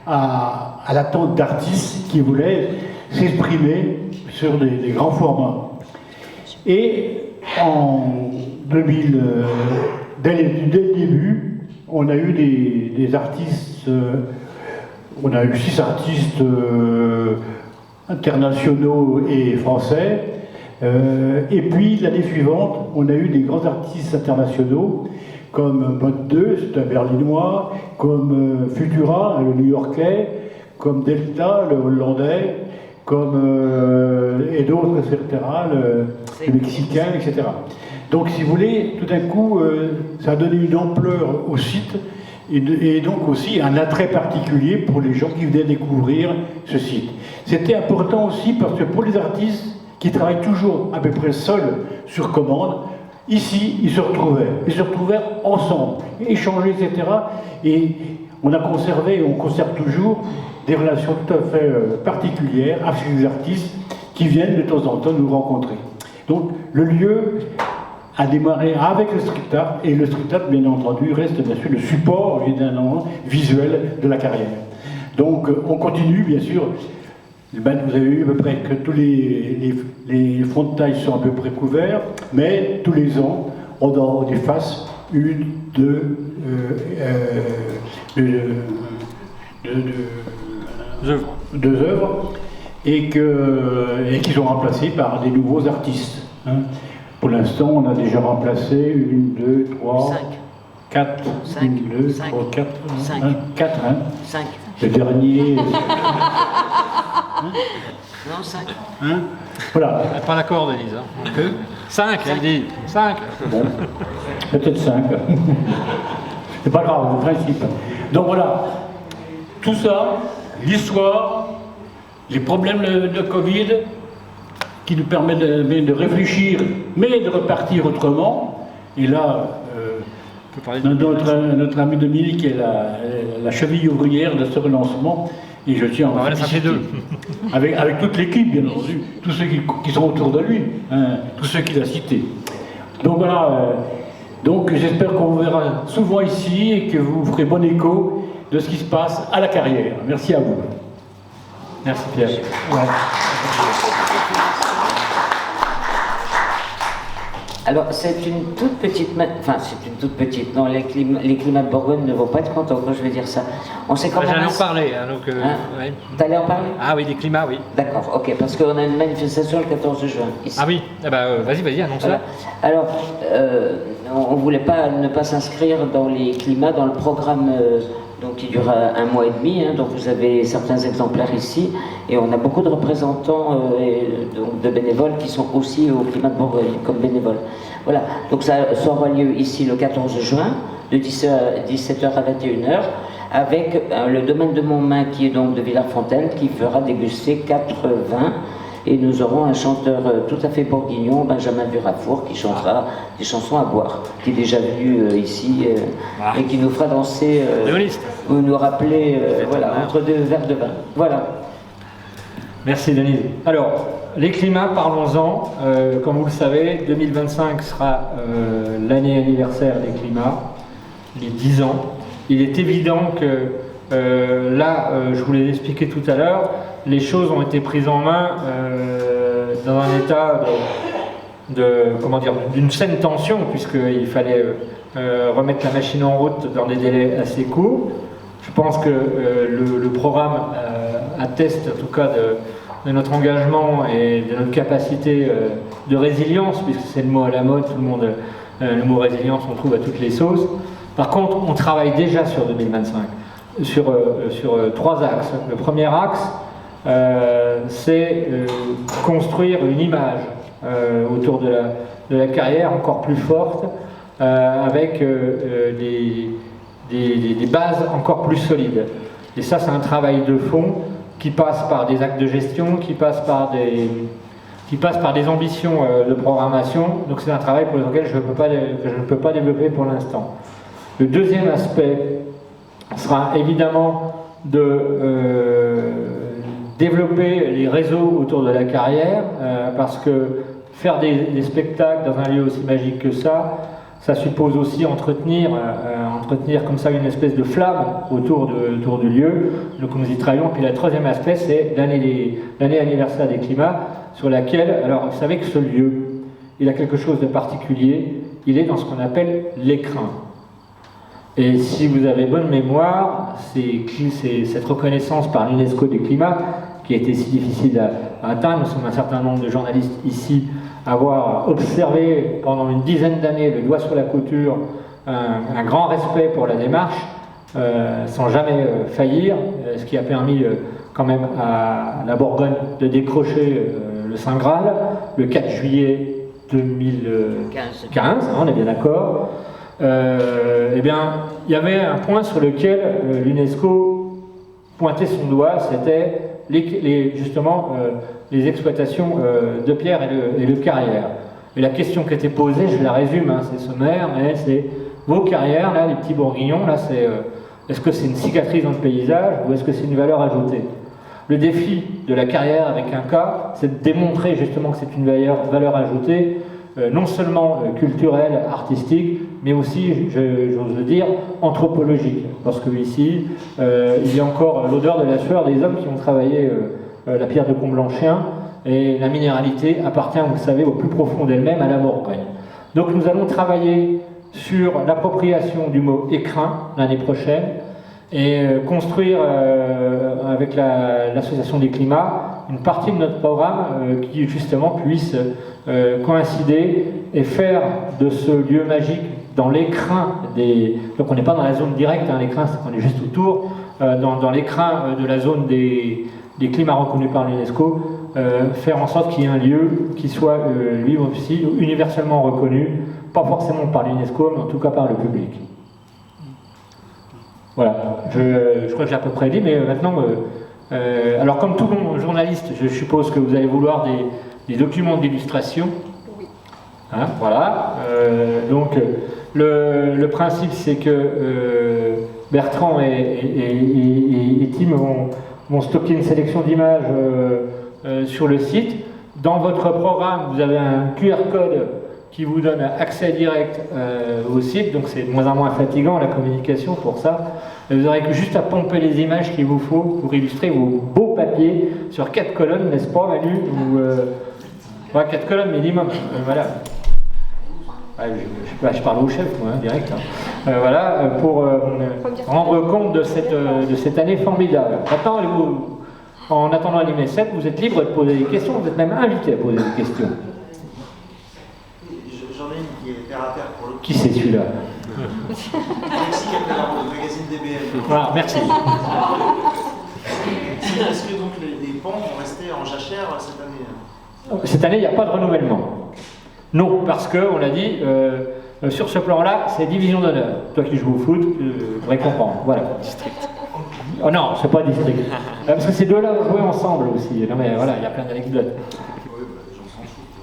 à l'attente d'artistes qui voulaient s'exprimer sur des grands formats. Et en 2000, dès le début, on a eu des artistes, on a eu 6 artistes internationaux et français. Et puis l'année suivante, on a eu des grands artistes internationaux comme Mode 2, c'est un berlinois, comme Futura, le new-yorkais, comme Delta, le hollandais, comme et d'autres, etc., le mexicain, etc. Donc, si vous voulez, tout d'un coup, ça a donné une ampleur au site et donc aussi un attrait particulier pour les gens qui venaient découvrir ce site. C'était important aussi parce que pour les artistes qui travaillent toujours à peu près seuls sur commande, ici, ils se retrouvaient ensemble, échanger, etc. Et on a conservé, et on conserve toujours, des relations tout à fait particulières avec les artistes qui viennent de temps en temps nous rencontrer. Donc, le lieu a démarré avec le street art, et le street art, bien entendu, reste bien sûr le support, évidemment, visuel de la carrière. Donc, on continue, bien sûr. Ben, vous avez vu à peu près que tous les fonds de taille sont à peu près couverts, mais tous les ans, on efface une, deux œuvres et qui sont remplacées par des nouveaux artistes. Hein. Pour l'instant, on a déjà remplacé 1, 2, 3, 4, 1, 2, 3, 4, 4, 5. Le dernier. Non, 5. Hein, voilà. Elle n'a pas l'accord, Denise. 5, elle dit. 5. Bon, peut-être 5. C'est pas grave, le principe. Donc voilà, tout ça, l'histoire, les problèmes de Covid, qui nous permettent de réfléchir, mais de repartir autrement. Et là, notre ami Dominique est la cheville ouvrière de ce relancement. Et je tiens à féliciter, avec toute l'équipe, bien entendu, tous ceux qui sont autour de lui, hein, tous ceux qu'il a cités. Donc voilà, donc j'espère qu'on vous verra souvent ici et que vous ferez bon écho de ce qui se passe à la carrière. Merci à vous. Merci Pierre. Ouais. Alors, c'est une toute petite... Enfin, c'est une toute petite... Non, les climats de Bourgogne ne vont pas être contents quand je vais dire ça. On sait comment... J'allais en parler. Hein, donc, ouais. T'allais en parler? Ah oui, des climats, oui. D'accord, ok, parce qu'on a une manifestation le 14 juin. Ici. Ah oui, eh ben, vas-y, annonce voilà. ça. Alors, on ne voulait pas ne pas s'inscrire dans les climats, dans le programme donc, qui dure 1 mois et demi. Hein, donc, vous avez certains exemplaires ici. Et on a beaucoup de représentants donc de bénévoles qui sont aussi au climat de Bourgogne comme bénévoles. Voilà, donc ça aura lieu ici le 14 juin, de 17h à 21h, avec le domaine de Montmain qui est donc de Villars-Fontaine, qui fera déguster 4 vins. Et nous aurons un chanteur tout à fait bourguignon, Benjamin Durafour, qui chantera des chansons à boire, qui est déjà venu ici et qui nous fera danser, ou nous rappeler voilà, entre 2 verres de vin. Voilà. Merci Denise. Alors, les climats, parlons-en. Comme vous le savez, 2025 sera l'année anniversaire des climats, les 10 ans. Il est évident que là, je vous l'ai expliqué tout à l'heure, les choses ont été prises en main dans un état d'une saine tension, puisqu'il fallait remettre la machine en route dans des délais assez courts. Je pense que le programme atteste en tout cas de notre engagement et de notre capacité de résilience, puisque c'est le mot à la mode, tout le monde, le mot résilience on trouve à toutes les sauces. Par contre, on travaille déjà sur 2025, sur 3 axes. Le premier axe, c'est construire une image autour de la carrière encore plus forte, avec des bases encore plus solides. Et ça, c'est un travail de fond qui passe par des actes de gestion, qui passe par des ambitions de programmation. Donc c'est un travail pour lequel je ne peux pas développer pour l'instant. Le deuxième aspect sera évidemment de développer les réseaux autour de la carrière, parce que faire des spectacles dans un lieu aussi magique que ça suppose aussi entretenir comme ça une espèce de flamme autour du lieu. Donc nous y travaillons. Puis le troisième aspect, c'est l'année anniversaire des climats, sur laquelle, alors vous savez que ce lieu, il a quelque chose de particulier, il est dans ce qu'on appelle l'écrin. Et si vous avez bonne mémoire, c'est cette reconnaissance par l'UNESCO des climats qui a été si difficile à atteindre. Nous sommes un certain nombre de journalistes ici à avoir observé pendant une dizaine d'années, le doigt sur la couture, un grand respect pour la démarche, sans jamais faillir, ce qui a permis quand même à la Bourgogne de décrocher le Saint Graal le 4 juillet 2015, on est bien d'accord. Eh bien, il y avait un point sur lequel l'UNESCO pointait son doigt, c'était justement les exploitations de pierre et de carrière. Et la question qui était posée, je la résume, hein, c'est sommaire, mais c'est vos carrières, là, les petits bourguignons, là, c'est est-ce que c'est une cicatrice dans le paysage ou est-ce que c'est une valeur ajoutée? Le défi de la carrière avec un cas, c'est de démontrer justement que c'est une valeur ajoutée, non seulement culturelle, artistique, mais aussi, j'ose le dire, anthropologique. Parce que ici, il y a encore l'odeur de la sueur des hommes qui ont travaillé la pierre de Comblanchien, et la minéralité appartient, vous le savez, au plus profond d'elle-même, à la Bourgogne. Donc nous allons travailler sur l'appropriation du mot écrin l'année prochaine, et construire avec l'association des climats une partie de notre programme qui justement puisse coïncider et faire de ce lieu magique dans l'écrin donc on n'est pas dans la zone directe, hein, l'écrin c'est qu'on est juste autour, dans l'écrin de la zone des climats reconnus par l'UNESCO, faire en sorte qu'il y ait un lieu qui soit lui aussi universellement reconnu, pas forcément par l'UNESCO mais en tout cas par le public. Voilà, je crois que j'ai à peu près dit, mais maintenant, alors comme tout bon journaliste, je suppose que vous allez vouloir des documents d'illustration. Hein, voilà, donc le principe c'est que Bertrand et Tim vont stocker une sélection d'images sur le site. Dans votre programme, vous avez un QR code qui vous donne accès direct au site, donc c'est de moins en moins fatigant la communication pour ça. Vous aurez que juste à pomper les images qu'il vous faut pour illustrer vos beaux papiers sur 4 colonnes, n'est-ce pas Manu? Ouais, 4 colonnes minimum, voilà. Ouais, je parle au chef, moi, direct. Hein. Voilà, pour rendre compte de cette année formidable. Maintenant, en attendant l'année 7, vous êtes libre de poser des questions, vous êtes même invité à poser des questions. J'en ai une qui est terre à terre pour le coup. Qui c'est celui-là? Alexis qui a fait le magazine DBM. Voilà, merci. Est-ce que donc les pans vont rester en jachère cette année? Cette année, il n'y a pas de renouvellement. Non, parce qu'on l'a dit, sur ce plan-là, c'est division d'honneur. Toi qui joues au foot, tu devrais comprendre. Voilà. District. Oh non, c'est pas district. Parce que ces deux-là ont joué ensemble aussi. Non mais voilà, il y a plein d'anecdotes.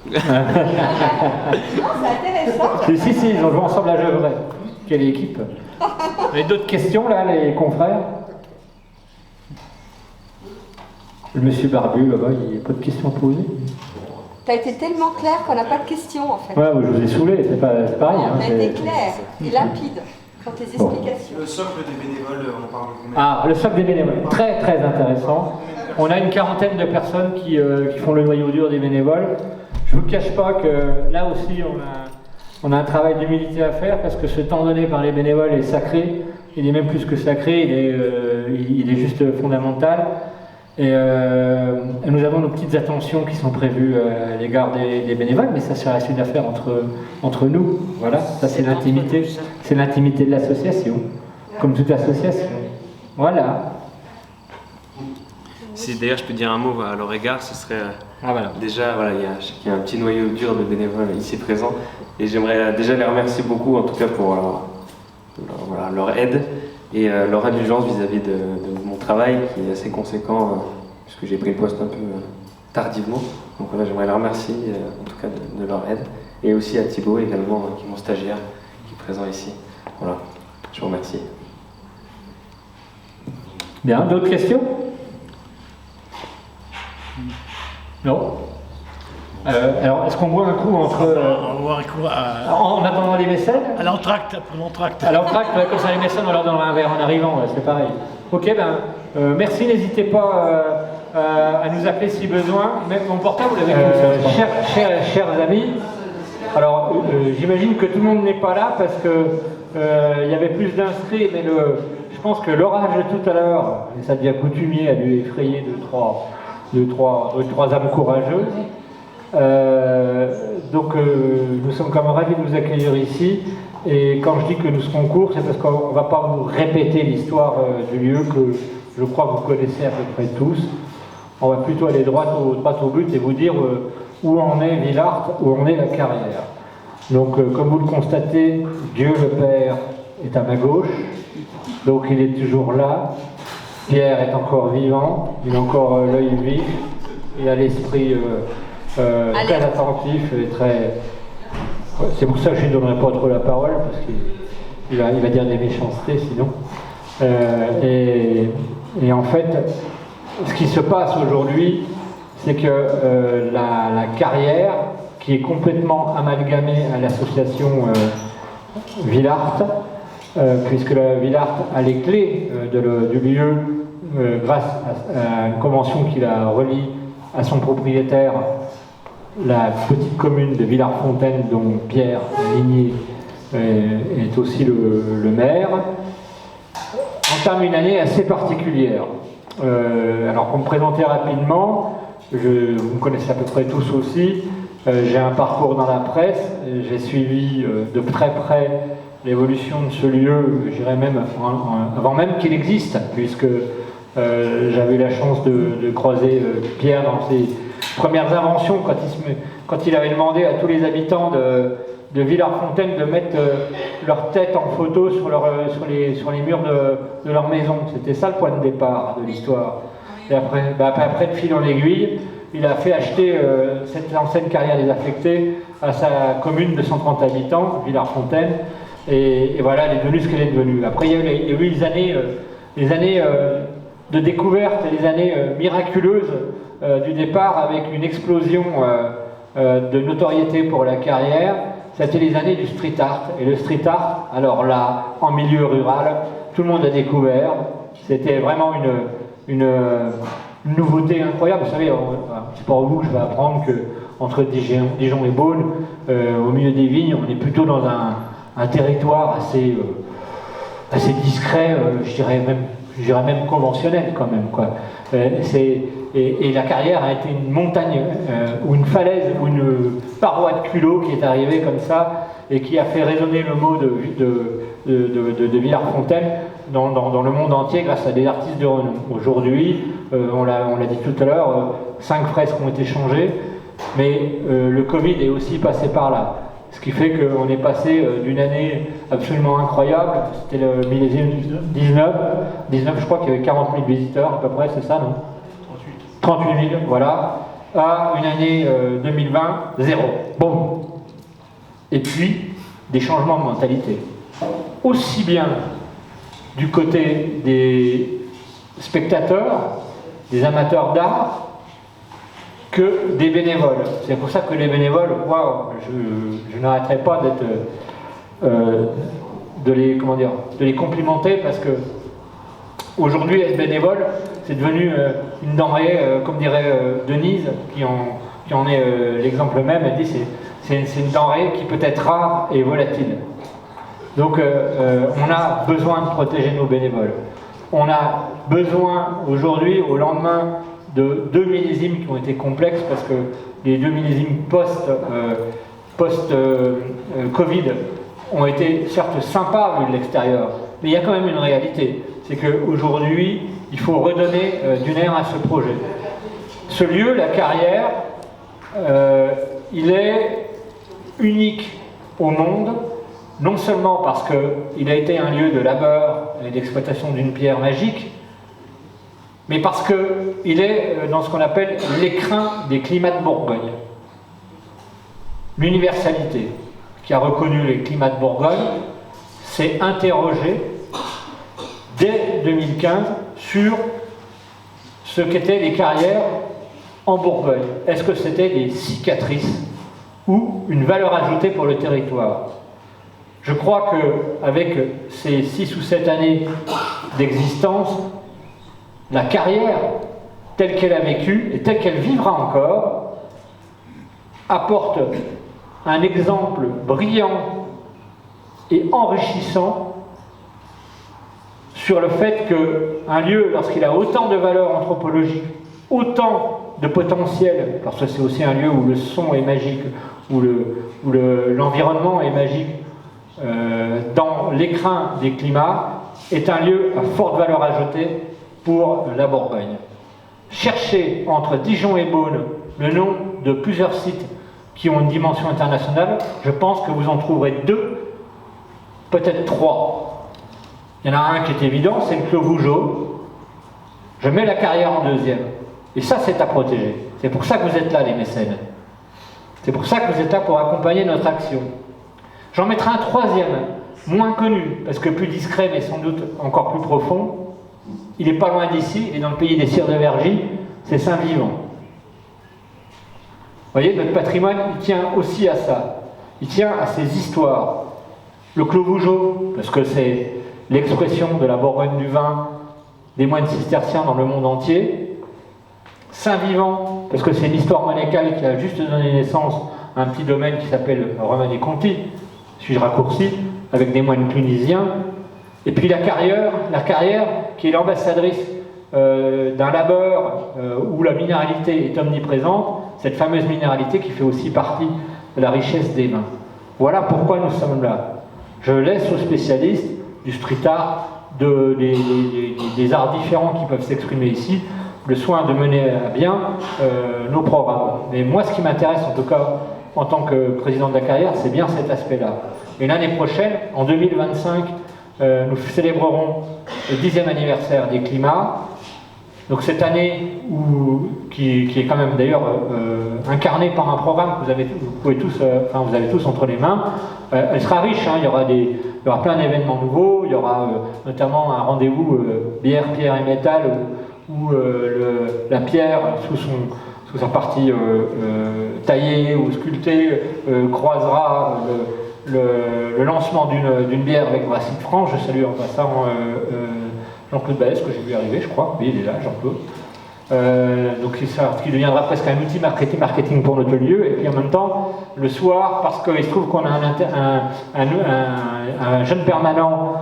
Non, c'est intéressant. Si, ils ont joué ensemble à Gevrey. Quelle équipe. Vous avez d'autres questions là, les confrères? Le monsieur Barbu, là-bas, il n'y a pas de questions à poser. T'as été tellement clair qu'on n'a pas de questions en fait. Ouais, je vous ai saoulé, c'est pareil. On a été clair et limpide dans tes explications. Le socle des bénévoles, on parle de combien? Ah, le socle des bénévoles, très très intéressant. On a une quarantaine de personnes qui font le noyau dur des bénévoles. Je ne vous cache pas que là aussi on a un travail d'humilité à faire parce que ce temps donné par les bénévoles est sacré. Il est même plus que sacré, il est juste fondamental. Et nous avons nos petites attentions qui sont prévues à l'égard des bénévoles, mais ça reste une affaire entre nous. Voilà, ça c'est l'intimité de l'association, comme toute association. Voilà. Si d'ailleurs je peux dire un mot à leur égard, ce serait voilà. déjà, voilà, il y a un petit noyau dur de bénévoles ici présents, et j'aimerais déjà les remercier beaucoup, en tout cas pour leur aide. Et leur indulgence vis-à-vis de mon travail qui est assez conséquent puisque j'ai pris le poste un peu tardivement. Donc voilà, j'aimerais les remercier en tout cas de leur aide. Et aussi à Thibaut également, qui est mon stagiaire, qui est présent ici. Voilà, je vous remercie. Bien, d'autres questions? Non? Alors, est-ce qu'on boit un coup entre... On boit un coup en attendant les mécènes? à l'entracte, pour l'entracte. À l'entracte, comme ça les mécènes, on leur donne un verre en arrivant, c'est pareil. Ok, merci, n'hésitez pas à nous appeler si besoin. Même mon portable, vous l'avez chers amis, alors j'imagine que tout le monde n'est pas là parce que il y avait plus d'inscrits, mais je pense que l'orage de tout à l'heure, et ça devient coutumier, a dû effrayer deux, trois âmes courageuses. Donc nous sommes quand même ravis de vous accueillir ici Et quand je dis que nous serons courts, c'est parce qu'on ne va pas vous répéter l'histoire du lieu que je crois que vous connaissez à peu près tous. On va plutôt aller droit au but et vous dire où en est Villars, où en est la carrière. Donc, comme vous le constatez, Dieu le Père est à ma gauche, donc il est toujours là. Pierre est encore vivant, il a encore l'œil vif, il a l'esprit très attentif et très... C'est pour ça que je ne lui donnerai pas trop la parole, parce qu'il va dire des méchancetés sinon. Et en fait, ce qui se passe aujourd'hui, c'est que la carrière, qui est complètement amalgamée à l'association Villars, puisque la Villars a les clés du lieu grâce à une convention qui la relie à son propriétaire, la petite commune de Villars-Fontaine, dont Pierre Ligné est aussi le maire, entame une année assez particulière. Alors pour me présenter rapidement, vous me connaissez à peu près tous aussi, j'ai un parcours dans la presse, j'ai suivi de très près l'évolution de ce lieu, je dirais même avant même qu'il existe, puisque j'avais eu la chance de croiser Pierre dans ses premières inventions quand il avait demandé à tous les habitants de Villars-Fontaine de mettre leur tête en photo sur les murs de leur maison. C'était ça le point de départ de l'histoire. Et après, de fil en aiguille, il a fait acheter cette ancienne carrière désaffectée à sa commune de 130 habitants, Villars-Fontaine, et voilà, elle est devenue ce qu'elle est devenue. Après, il y a eu les années de découverte, les années miraculeuses du départ, avec une explosion de notoriété pour la carrière. C'était les années du street art. Et le street art, alors là, en milieu rural, tout le monde a découvert. C'était vraiment une nouveauté incroyable. Vous savez, c'est pas vous, je vais apprendre qu'entre Dijon et Beaune, au milieu des vignes, on est plutôt dans un territoire assez discret, je dirais même conventionnel quand même, quoi. Et la carrière a été une montagne ou une falaise ou une paroi de culot qui est arrivée comme ça et qui a fait résonner le mot de Villars-Fontaine dans le monde entier grâce à des artistes de renom. Aujourd'hui, on l'a dit tout à l'heure, 5 fresques ont été changées, mais le Covid est aussi passé par là. Ce qui fait qu'on est passé d'une année absolument incroyable, c'était le millésime 19, je crois qu'il y avait 40 000 visiteurs à peu près, c'est ça, non ? 38 000, voilà, à une année 2020, 0. Bon. Et puis, des changements de mentalité. Aussi bien du côté des spectateurs, des amateurs d'art, que des bénévoles. C'est pour ça que les bénévoles, je n'arrêterai pas de les complimenter, parce que aujourd'hui, être bénévole, c'est devenu une denrée, comme dirait Denise, qui en est l'exemple même. Elle dit c'est une denrée qui peut être rare et volatile. Donc on a besoin de protéger nos bénévoles. On a besoin aujourd'hui, au lendemain de 2 millésimes qui ont été complexes, parce que les 2 millésimes post-Covid ont été certes sympas vu de l'extérieur, mais il y a quand même une réalité. C'est qu'aujourd'hui, il faut redonner du nerf à ce projet. Ce lieu, la carrière, il est unique au monde, non seulement parce qu'il a été un lieu de labeur et d'exploitation d'une pierre magique, mais parce qu'il est dans ce qu'on appelle l'écrin des climats de Bourgogne. L'universalité qui a reconnu les climats de Bourgogne s'est interrogée dès 2015 sur ce qu'étaient les carrières en Bourgogne. Est-ce que c'était des cicatrices ou une valeur ajoutée pour le territoire? Je crois qu'avec ces 6 ou 7 années d'existence, la carrière, telle qu'elle a vécu et telle qu'elle vivra encore, apporte un exemple brillant et enrichissant sur le fait qu'un lieu, lorsqu'il a autant de valeurs anthropologiques, autant de potentiel, parce que c'est aussi un lieu où le son est magique, où l'environnement est magique, dans l'écrin des climats est un lieu à forte valeur ajoutée pour la Bourgogne. Cherchez entre Dijon et Beaune le nom de plusieurs sites qui ont une dimension internationale, je pense que vous en trouverez 2, peut-être 3. Il y en a un qui est évident, c'est le Clos Vougeot. Je mets la Carrière en deuxième. Et ça, c'est à protéger. C'est pour ça que vous êtes là, les mécènes. C'est pour ça que vous êtes là pour accompagner notre action. J'en mettrai un troisième, moins connu, parce que plus discret, mais sans doute encore plus profond. Il n'est pas loin d'ici, il est dans le pays des Cires de Vergy, c'est Saint-Vivant. Vous voyez, notre patrimoine, il tient aussi à ça. Il tient à ces histoires. Le Clos Vougeot, parce que c'est l'expression de la Bourgogne du vin des moines cisterciens dans le monde entier. Saint-Vivant, parce que c'est l'histoire monécale qui a juste donné naissance à un petit domaine qui s'appelle Romanée-Conti, si je raccourcis, avec des moines clunisiens. Et puis la Carrière qui est l'ambassadrice d'un labeur où la minéralité est omniprésente, cette fameuse minéralité qui fait aussi partie de la richesse des vins. Voilà pourquoi nous sommes là. Je laisse aux spécialistes du street art, des arts différents qui peuvent s'exprimer ici, le soin de mener à bien nos programmes. Mais moi, ce qui m'intéresse, en tout cas, en tant que président de la Carrière, c'est bien cet aspect-là. Et l'année prochaine, en 2025, nous célébrerons le 10e anniversaire des climats. Donc cette année qui est quand même d'ailleurs incarnée par un programme que vous avez tous entre les mains, elle sera riche, hein, il y aura plein d'événements nouveaux, il y aura notamment un rendez-vous bière, pierre et métal où la pierre sous sa partie taillée ou sculptée croisera le lancement d'une bière avec Brasserie de France. Je salue en passant Jean-Claude Baès, que j'ai vu arriver, je crois. Oui, il est là, Jean-Claude. Donc ce qui deviendra presque un outil marketing pour notre lieu. Et puis en même temps, le soir, parce qu'il se trouve qu'on a un jeune permanent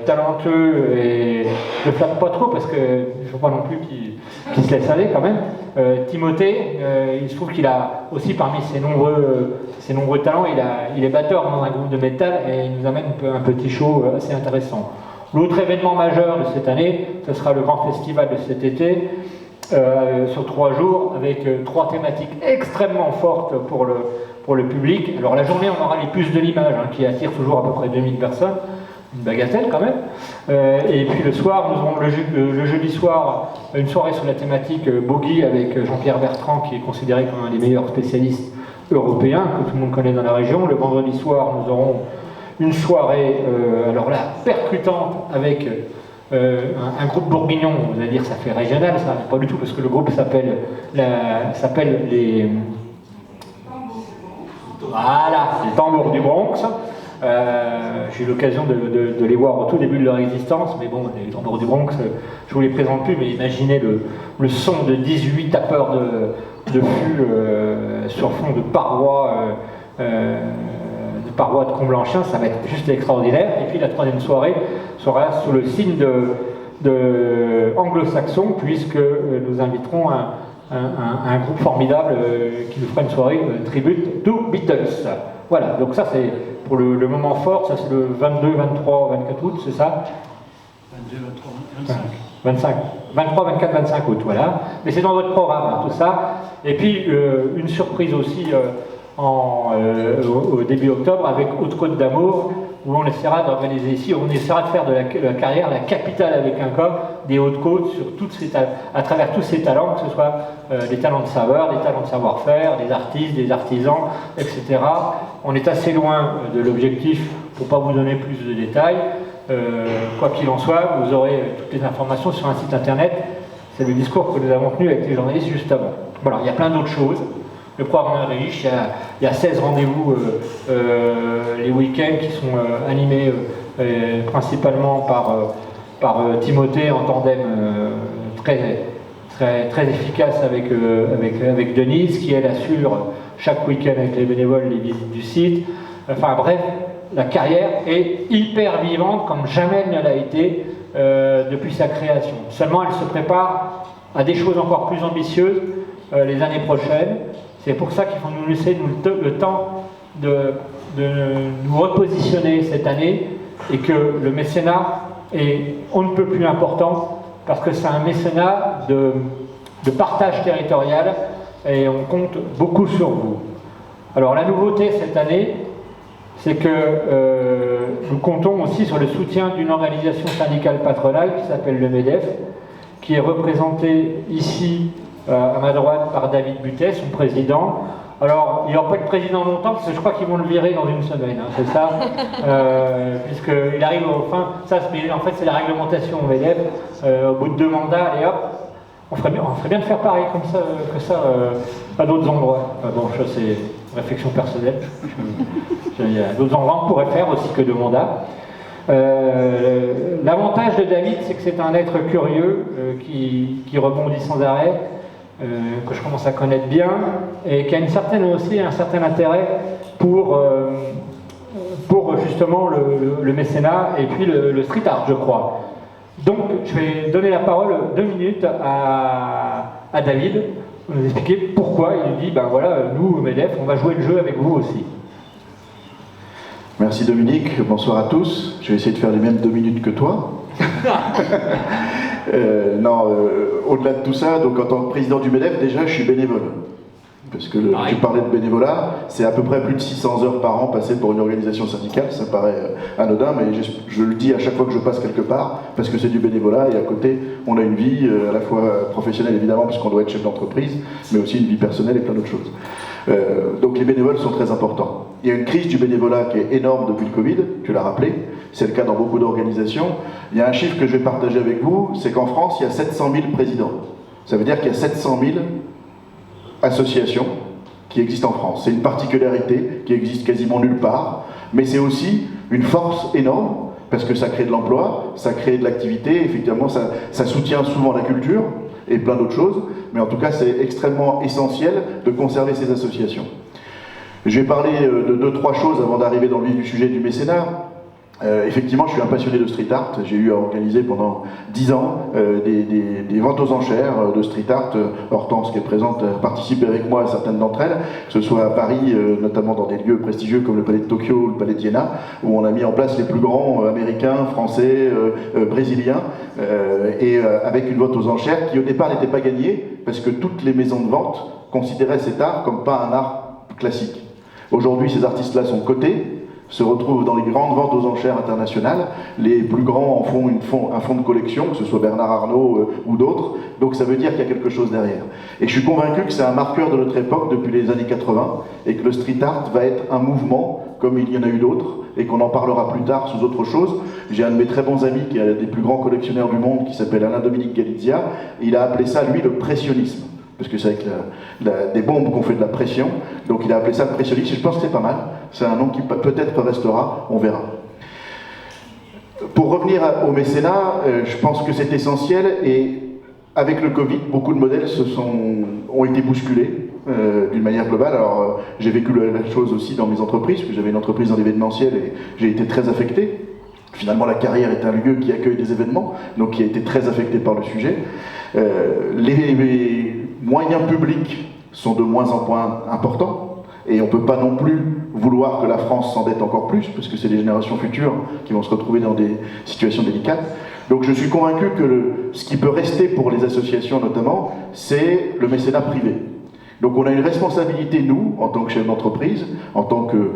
talentueux, et je ne flatte pas trop parce que je ne veux pas non plus qu'il se laisse aller quand même. Timothée, il se trouve qu'il a aussi parmi ses nombreux talents, il est batteur dans un groupe de métal et il nous amène un petit show assez intéressant. L'autre événement majeur de cette année, ce sera le grand festival de cet été, sur 3 jours, avec 3 thématiques extrêmement fortes pour le public. Alors la journée, on aura les puces de l'image, hein, qui attirent toujours à peu près 2000 personnes, une bagatelle quand même. Et puis le soir, nous aurons le jeudi soir, une soirée sur la thématique Bogey avec Jean-Pierre Bertrand, qui est considéré comme un des meilleurs spécialistes européens, que tout le monde connaît dans la région. Le vendredi soir, nous aurons une soirée, alors là, percutante, avec un groupe bourguignon. Vous allez dire, ça fait régional, ça, pas du tout, parce que le groupe s'appelle les... Voilà, les Tambours du Bronx. J'ai eu l'occasion de les voir au tout début de leur existence, mais bon, les Tambours du Bronx, je vous les présente plus, mais imaginez le son de 18 tapeurs de fûts sur fond de parois de Comblanchien, ça va être juste extraordinaire. Et puis la troisième soirée sera sous le signe de anglo-saxon, puisque nous inviterons un groupe formidable qui nous fera une soirée tribute to Beatles. Voilà, donc ça c'est pour le moment fort, ça c'est le 22, 23, 24 août, c'est ça? 22, 23, 23, 24, 25 août, voilà. Mais c'est dans votre programme, hein, tout ça. Et puis une surprise aussi au début octobre avec Haute-Côte d'Amour, où on essaiera d'organiser ici, on essaiera de faire de la Carrière la capitale avec un cas des Hautes-Côtes à travers tous ces talents, que ce soit des talents de saveur, des talents de savoir-faire, des artistes, des artisans, etc. On est assez loin de l'objectif pour ne pas vous donner plus de détails. Quoi qu'il en soit, vous aurez toutes les informations sur un site internet. C'est le discours que nous avons tenu avec les journalistes juste avant. Voilà, il y a plein d'autres choses. Le programme est riche, il y a 16 rendez-vous les week-ends qui sont animés principalement par Timothée en tandem très efficace avec Denise, qui elle assure chaque week-end avec les bénévoles les visites du site. Enfin bref, la Carrière est hyper vivante comme jamais elle ne l'a été depuis sa création. Seulement elle se prépare à des choses encore plus ambitieuses les années prochaines. C'est pour ça qu'il faut nous laisser le temps de nous repositionner cette année et que le mécénat est on ne peut plus important parce que c'est un mécénat de partage territorial et on compte beaucoup sur vous. Alors la nouveauté cette année, c'est que nous comptons aussi sur le soutien d'une organisation syndicale patronale qui s'appelle le MEDEF, qui est représentée ici à ma droite par David Butet, son président. Alors, il n'y aura pas de président longtemps, parce que je crois qu'ils vont le virer dans une semaine, hein, c'est ça, puisqu'il arrive au fin, ça, en fait c'est la réglementation au MEDEF, au bout de 2 mandats, et hop, on ferait bien de faire pareil comme ça, que ça à d'autres endroits. Bon, ça c'est une réflexion personnelle, il y a d'autres endroits qu'on pourrait faire aussi que 2 mandats. L'avantage de David, c'est que c'est un être curieux qui rebondit sans arrêt, que je commence à connaître bien, et qui a un certain intérêt pour justement le mécénat et puis le street art, je crois. Donc, je vais donner la parole 2 minutes à David pour nous expliquer pourquoi il nous dit, ben voilà, nous, au MEDEF, on va jouer le jeu avec vous aussi. Merci Dominique, bonsoir à tous. Je vais essayer de faire les mêmes 2 minutes que toi. Au-delà de tout ça, donc en tant que président du MEDEF, déjà je suis bénévole. Parce que tu parlais de bénévolat, c'est à peu près plus de 600 heures par an passées pour une organisation syndicale, ça paraît anodin, mais je le dis à chaque fois que je passe quelque part, parce que c'est du bénévolat, et à côté, on a une vie à la fois professionnelle évidemment, puisqu'on doit être chef d'entreprise, mais aussi une vie personnelle et plein d'autres choses. Donc les bénévoles sont très importants. Il y a une crise du bénévolat qui est énorme depuis le Covid, tu l'as rappelé, c'est le cas dans beaucoup d'organisations. Il y a un chiffre que je vais partager avec vous, c'est qu'en France, il y a 700 000 présidents. Ça veut dire qu'il y a 700 000 associations qui existent en France. C'est une particularité qui existe quasiment nulle part, mais c'est aussi une force énorme, parce que ça crée de l'emploi, ça crée de l'activité, effectivement ça soutient souvent la culture, et plein d'autres choses, mais en tout cas c'est extrêmement essentiel de conserver ces associations. Je vais parler de 2-3 choses avant d'arriver dans le vif du sujet du mécénat. Effectivement, je suis un passionné de street art. J'ai eu à organiser pendant 10 ans des ventes aux enchères de street art. Hortense, qui est présente, a participé avec moi à certaines d'entre elles, que ce soit à Paris, notamment dans des lieux prestigieux comme le Palais de Tokyo ou le Palais de Iéna, où on a mis en place les plus grands américains, français, brésiliens, et avec une vente aux enchères qui au départ n'était pas gagnée, parce que toutes les maisons de vente considéraient cet art comme pas un art classique. Aujourd'hui, ces artistes-là sont cotés, se retrouvent dans les grandes ventes aux enchères internationales. Les plus grands en font un fonds de collection, que ce soit Bernard Arnault ou d'autres. Donc ça veut dire qu'il y a quelque chose derrière. Et je suis convaincu que c'est un marqueur de notre époque depuis les années 80 et que le street art va être un mouvement comme il y en a eu d'autres et qu'on en parlera plus tard sous autre chose. J'ai un de mes très bons amis qui est un des plus grands collectionneurs du monde qui s'appelle Alain-Dominique Galizia. Et il a appelé ça, lui, le pressionnisme. Parce que c'est avec des bombes qu'on fait de la pression, donc il a appelé ça le pressionnisme, et je pense que c'est pas mal, c'est un nom qui peut-être restera, on verra. Pour revenir au mécénat, je pense que c'est essentiel, et avec le Covid, beaucoup de modèles ont été bousculés d'une manière globale. Alors j'ai vécu la chose aussi dans mes entreprises, parce que j'avais une entreprise dans l'événementiel et j'ai été très affecté. Finalement, la carrière est un lieu qui accueille des événements, donc qui a été très affecté par le sujet. Les moyens publics sont de moins en moins importants, et on ne peut pas non plus vouloir que la France s'endette encore plus, parce que c'est les générations futures qui vont se retrouver dans des situations délicates. Donc je suis convaincu que ce qui peut rester pour les associations notamment, c'est le mécénat privé. Donc on a une responsabilité, nous, en tant que chef d'entreprise, en tant que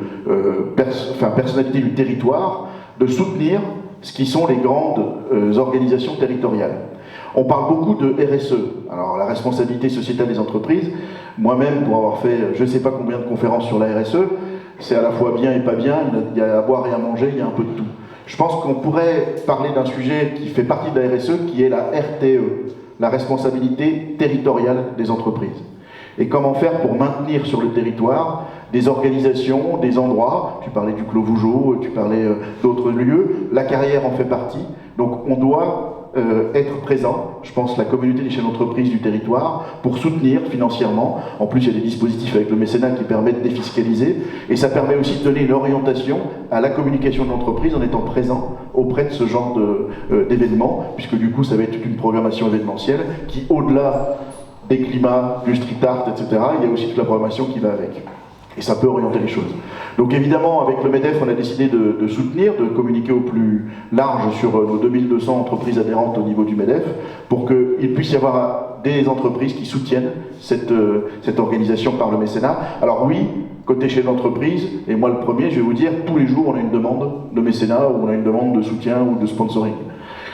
personnalité du territoire, de soutenir ce qui sont les grandes organisations territoriales. On parle beaucoup de RSE, alors la responsabilité sociétale des entreprises. Moi-même, pour avoir fait je ne sais pas combien de conférences sur la RSE, c'est à la fois bien et pas bien, il y a à boire et à manger, il y a un peu de tout. Je pense qu'on pourrait parler d'un sujet qui fait partie de la RSE, qui est la RTE, la responsabilité territoriale des entreprises. Et comment faire pour maintenir sur le territoire des organisations, des endroits, tu parlais du Clos Vougeot, tu parlais d'autres lieux, la carrière en fait partie, donc on doit être présent, je pense, la communauté des chefs d'entreprise du territoire, pour soutenir financièrement. En plus, il y a des dispositifs avec le mécénat qui permettent de défiscaliser, et ça permet aussi de donner une orientation à la communication de l'entreprise en étant présent auprès de ce genre d'événements, puisque du coup, ça va être toute une programmation événementielle qui, au-delà des climats, du street art, etc., il y a aussi toute la programmation qui va avec. Et ça peut orienter les choses. Donc évidemment, avec le MEDEF, on a décidé de soutenir, de communiquer au plus large sur nos 2200 entreprises adhérentes au niveau du MEDEF, pour qu'il puisse y avoir des entreprises qui soutiennent cette organisation par le mécénat. Alors oui, côté chef d'entreprise, et moi le premier, je vais vous dire, tous les jours on a une demande de mécénat, ou on a une demande de soutien ou de sponsoring.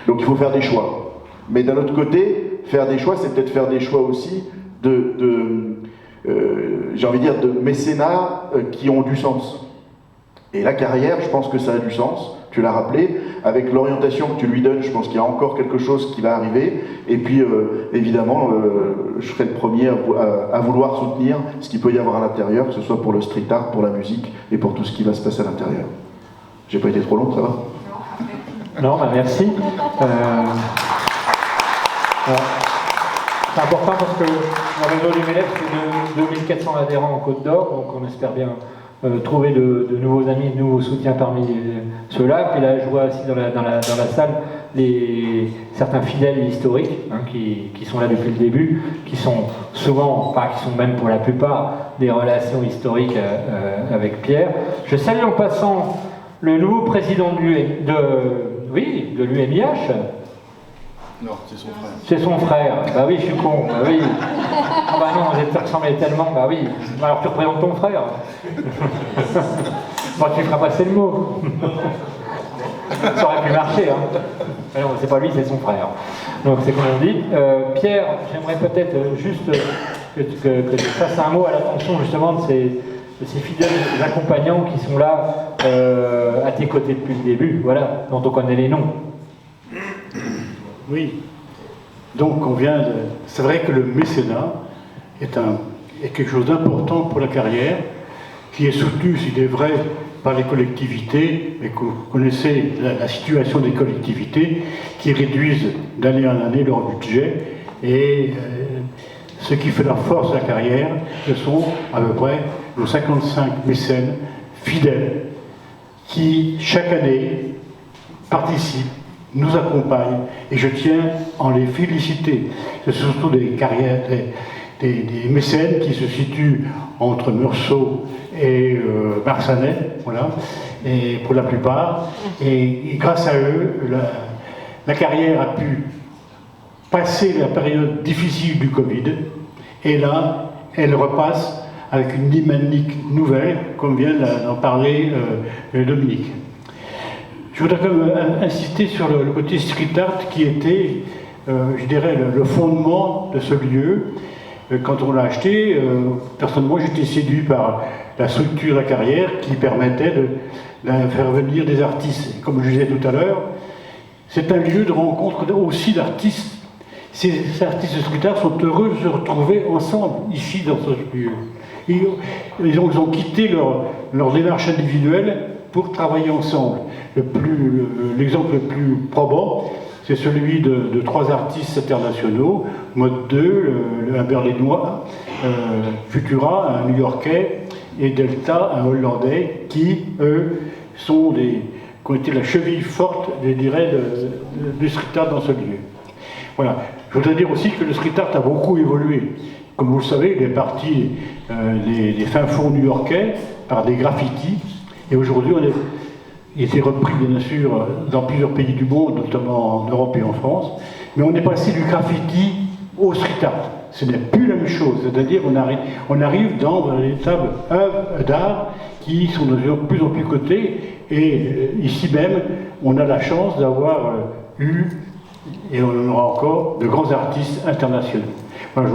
Donc il faut faire des choix. Mais d'un autre côté, faire des choix, c'est peut-être faire des choix aussi j'ai envie de dire, de mécénat qui ont du sens. Et la carrière, je pense que ça a du sens, tu l'as rappelé, avec l'orientation que tu lui donnes, je pense qu'il y a encore quelque chose qui va arriver, et puis évidemment, je serai le premier à vouloir soutenir ce qu'il peut y avoir à l'intérieur, que ce soit pour le street art, pour la musique, et pour tout ce qui va se passer à l'intérieur. J'ai pas été trop long, ça va ? Non, bah merci. C'est important parce que le réseau du MEDEF, c'est de 2400 adhérents en Côte d'Or, donc on espère bien trouver de nouveaux amis, de nouveaux soutiens parmi ceux-là. Puis là, je vois aussi dans la salle certains fidèles historiques qui sont là depuis le début, qui sont souvent, qui sont même pour la plupart, des relations historiques avec Pierre. Je salue en passant le nouveau président de l'UMIH. Non, c'est son frère. C'est son frère. Bah oui, je suis con. Bah oui. Ah bah non, vous êtes ressemblés tellement. Bah oui. Alors tu représentes ton frère. Bon, tu feras passer le mot. Ça aurait pu marcher, hein. Mais non, c'est pas lui, c'est son frère. Donc c'est comme on dit. Pierre, j'aimerais peut-être juste que tu fasses un mot à l'attention justement de ces fidèles accompagnants qui sont là à tes côtés depuis le début, voilà, dont on connaît les noms. Oui. Donc c'est vrai que le mécénat est quelque chose d'important pour la carrière, qui est soutenu, s'il est vrai, par les collectivités, mais que vous connaissez la situation des collectivités qui réduisent d'année en année leur budget, et ce qui fait la force de la carrière, ce sont à peu près nos 55 mécènes fidèles qui, chaque année, participent, nous accompagnent, et je tiens à les féliciter. Ce sont surtout des carrières, des mécènes qui se situent entre Meursault et Marsanet, voilà, et pour la plupart, et grâce à eux, la carrière a pu passer la période difficile du Covid, et là, elle repasse avec une dynamique nouvelle, comme vient d'en parler Dominique. Je voudrais quand même insister sur le côté street art qui était, je dirais, le fondement de ce lieu. Quand on l'a acheté, personnellement, j'étais séduit par la structure de la carrière qui permettait de faire venir des artistes. Comme je disais tout à l'heure, c'est un lieu de rencontre aussi d'artistes. Ces artistes de street art sont heureux de se retrouver ensemble, ici, dans ce lieu. Ils ont quitté leur démarche individuelle pour travailler ensemble. L'exemple le plus probant, c'est celui de trois artistes internationaux, Mode 2, un Berlinois, Futura, un New-Yorkais, et Delta, un Hollandais, qui, eux, ont été la cheville forte, je dirais, du street art dans ce lieu. Voilà. Je voudrais dire aussi que le street art a beaucoup évolué. Comme vous le savez, il est parti des fins fonds new-yorkais par des graffitis, et aujourd'hui, il s'est repris bien sûr dans plusieurs pays du monde, notamment en Europe et en France, mais on est passé du graffiti au street art. Ce n'est plus la même chose, c'est-à-dire on arrive dans de véritables œuvres d'art qui sont de plus en plus cotées, et ici même, on a la chance d'avoir eu, et on en aura encore, de grands artistes internationaux. Voilà,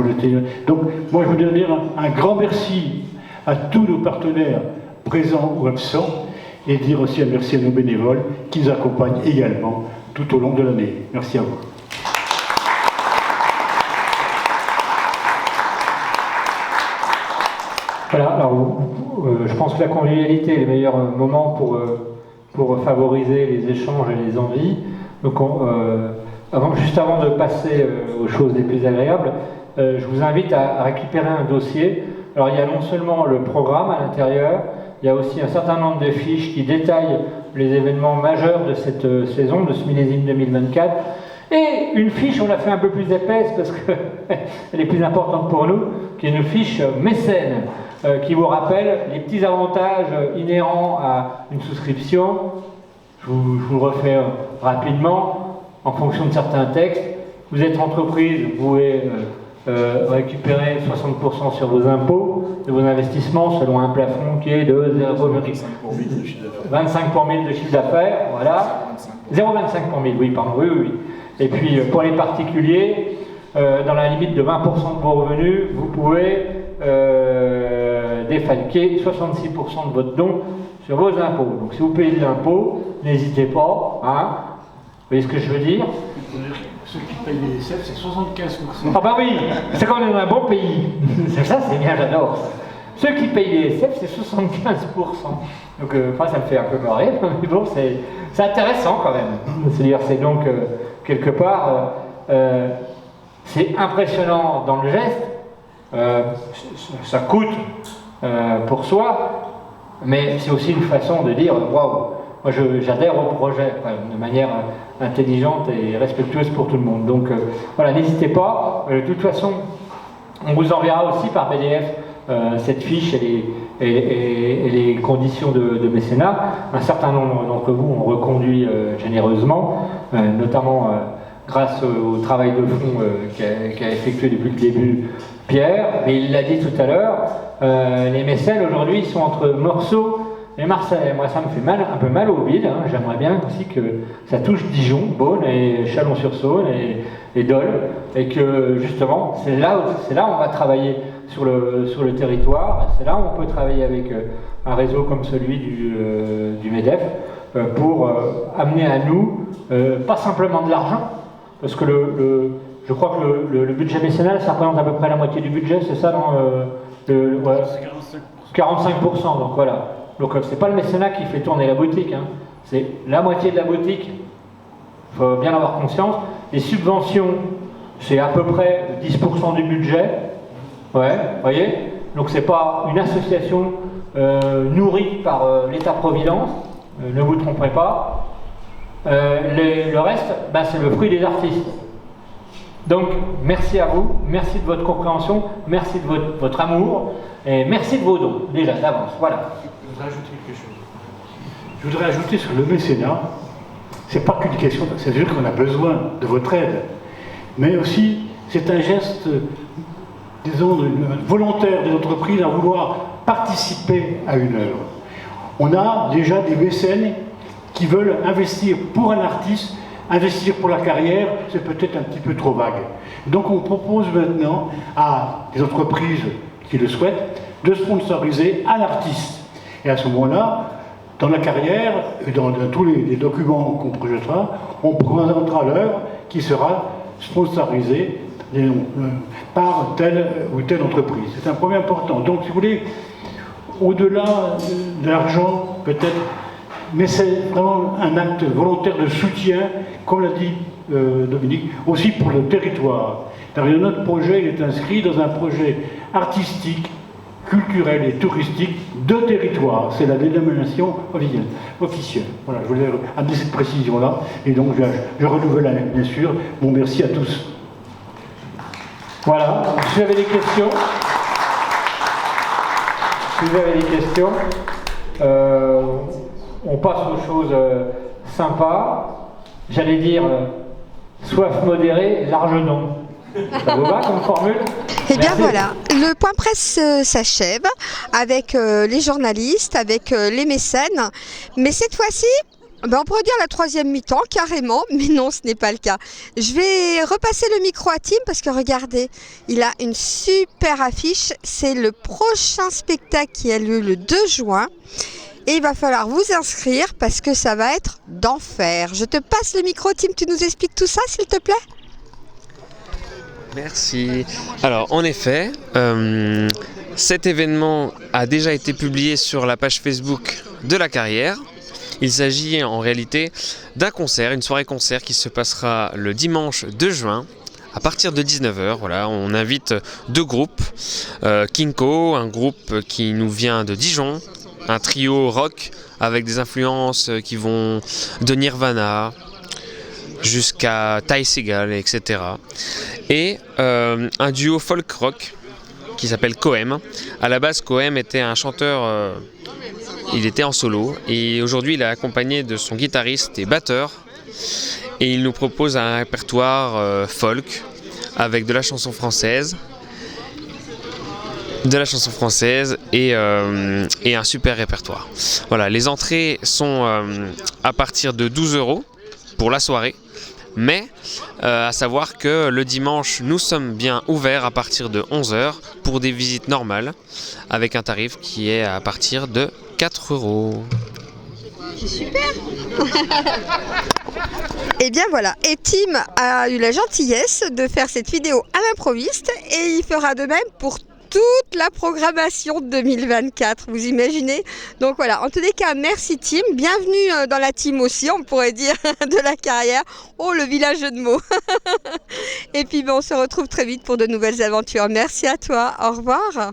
donc, moi je voulais dire un grand merci à tous nos partenaires présents ou absents, et dire aussi un merci à nos bénévoles qui nous accompagnent également tout au long de l'année. Merci à vous. Voilà, alors je pense que la convivialité est le meilleur moment pour favoriser les échanges et les envies. Donc juste avant de passer aux choses les plus agréables, je vous invite à récupérer un dossier. Alors il y a non seulement le programme à l'intérieur, il y a aussi un certain nombre de fiches qui détaillent les événements majeurs de cette saison, de ce millésime 2024. Et une fiche, on l'a fait un peu plus épaisse parce qu'elle est plus importante pour nous, qui est une fiche mécène. qui vous rappelle les petits avantages inhérents à une souscription. Je vous le refais rapidement, en fonction de certains textes. Vous êtes entreprise, vous pouvez récupérer 60% sur vos impôts de vos investissements selon un plafond qui est de 0,25 pour 1000 de chiffre d'affaires, voilà. 0,25 pour 1000, oui, pardon, oui. Et puis pour les particuliers, dans la limite de 20% de vos revenus, vous pouvez défalquer 66% de votre don sur vos impôts. Donc si vous payez de l'impôt, n'hésitez pas, hein. Vous voyez ce que je veux dire? Ceux qui payent les SF, c'est 75%. Ah bah oui, c'est quand on est dans un bon pays. Ça, c'est bien, j'adore ça. Ceux qui payent les SF, c'est 75%. Donc, ça me fait un peu marrer, mais bon, c'est intéressant quand même. C'est-à-dire, c'est donc, quelque part, c'est impressionnant dans le geste, ça coûte pour soi, mais c'est aussi une façon de dire, waouh, moi j'adhère au projet, de manière intelligente et respectueuse pour tout le monde. Donc voilà, n'hésitez pas. De toute façon, on vous enverra aussi par PDF cette fiche et les conditions de mécénat. Un certain nombre d'entre vous ont reconduit généreusement, notamment grâce au travail de fond qu'a effectué depuis le début Pierre. Mais il l'a dit tout à l'heure, les mécènes aujourd'hui sont entre Morceau et Marseille. Moi, ça me fait un peu mal au bide. Hein. J'aimerais bien aussi que ça touche Dijon, Beaune et Chalon-sur-Saône et Dole, et que justement, c'est là où on va travailler sur le territoire. C'est là où on peut travailler avec un réseau comme celui du MEDEF pour amener à nous pas simplement de l'argent, parce que je crois que le budget mécénal, ça représente à peu près la moitié du budget, c'est ça, non? Ouais, 45%, donc voilà. Donc c'est pas le mécénat qui fait tourner la boutique, hein. C'est la moitié de la boutique, il faut bien avoir conscience. Les subventions, c'est à peu près 10% du budget, ouais, vous voyez. Donc c'est pas une association nourrie par l'État-providence, ne vous tromperez pas. Le reste, c'est le fruit des artistes. Donc merci à vous, merci de votre compréhension, merci de votre amour, et merci de vos dons, déjà d'avance, voilà. Je voudrais ajouter quelque chose. Je voudrais ajouter sur le mécénat, c'est pas qu'une question, c'est sûr qu'on a besoin de votre aide, mais aussi c'est un geste, disons, volontaire des entreprises à vouloir participer à une œuvre. On a déjà des mécènes qui veulent investir pour un artiste. Investir pour la carrière, c'est peut-être un petit peu trop vague. Donc on propose maintenant à des entreprises qui le souhaitent de sponsoriser un artiste. Et à ce moment-là, dans la carrière, et dans tous les documents qu'on projettera, on présentera l'œuvre qui sera sponsorisée par telle ou telle entreprise. C'est un point important. Donc si vous voulez, au-delà de l'argent, peut-être, mais c'est vraiment un acte volontaire de soutien, comme l'a dit Dominique, aussi pour le territoire. Car notre projet il est inscrit dans un projet artistique, culturel et touristique de territoire. C'est la dénomination officielle. Voilà, je voulais amener cette précision-là. Et donc, je renouvelle bien sûr mon merci à tous. Voilà, si vous avez des questions, on passe aux choses sympas. J'allais dire soif modérée, large non. Ça vous va comme formule? Et bien voilà, le point presse s'achève avec les journalistes, avec les mécènes. Mais cette fois-ci, on pourrait dire la troisième mi-temps carrément, mais non, ce n'est pas le cas. Je vais repasser le micro à Tim parce que regardez, il a une super affiche. C'est le prochain spectacle qui a lieu le 2 juin. Et il va falloir vous inscrire parce que ça va être d'enfer. Je te passe le micro, Tim, tu nous expliques tout ça, s'il te plaît? Merci. Alors, en effet, cet événement a déjà été publié sur la page Facebook de la carrière. Il s'agit en réalité d'un concert, une soirée concert qui se passera le dimanche 2 juin. À partir de 19h, voilà, on invite deux groupes. Kinko, un groupe qui nous vient de Dijon, un trio rock avec des influences qui vont de Nirvana jusqu'à Ty Segall, etc. Et un duo folk rock qui s'appelle Cohem. À la base, Cohem était un chanteur, il était en solo, et aujourd'hui il est accompagné de son guitariste et batteur, et il nous propose un répertoire folk avec de la chanson française et un super répertoire. Voilà, les entrées sont à partir de 12 € pour la soirée, mais à savoir que le dimanche, nous sommes bien ouverts à partir de 11 h pour des visites normales, avec un tarif qui est à partir de 4 €. C'est super. Et bien voilà, et Tim a eu la gentillesse de faire cette vidéo à l'improviste et il fera de même pour toute la programmation de 2024, vous imaginez? Donc voilà, en tous les cas, merci Tim, bienvenue dans la team aussi, on pourrait dire, de la carrière. Oh, le vilain jeu de mots. Et puis on se retrouve très vite pour de nouvelles aventures. Merci à toi, au revoir.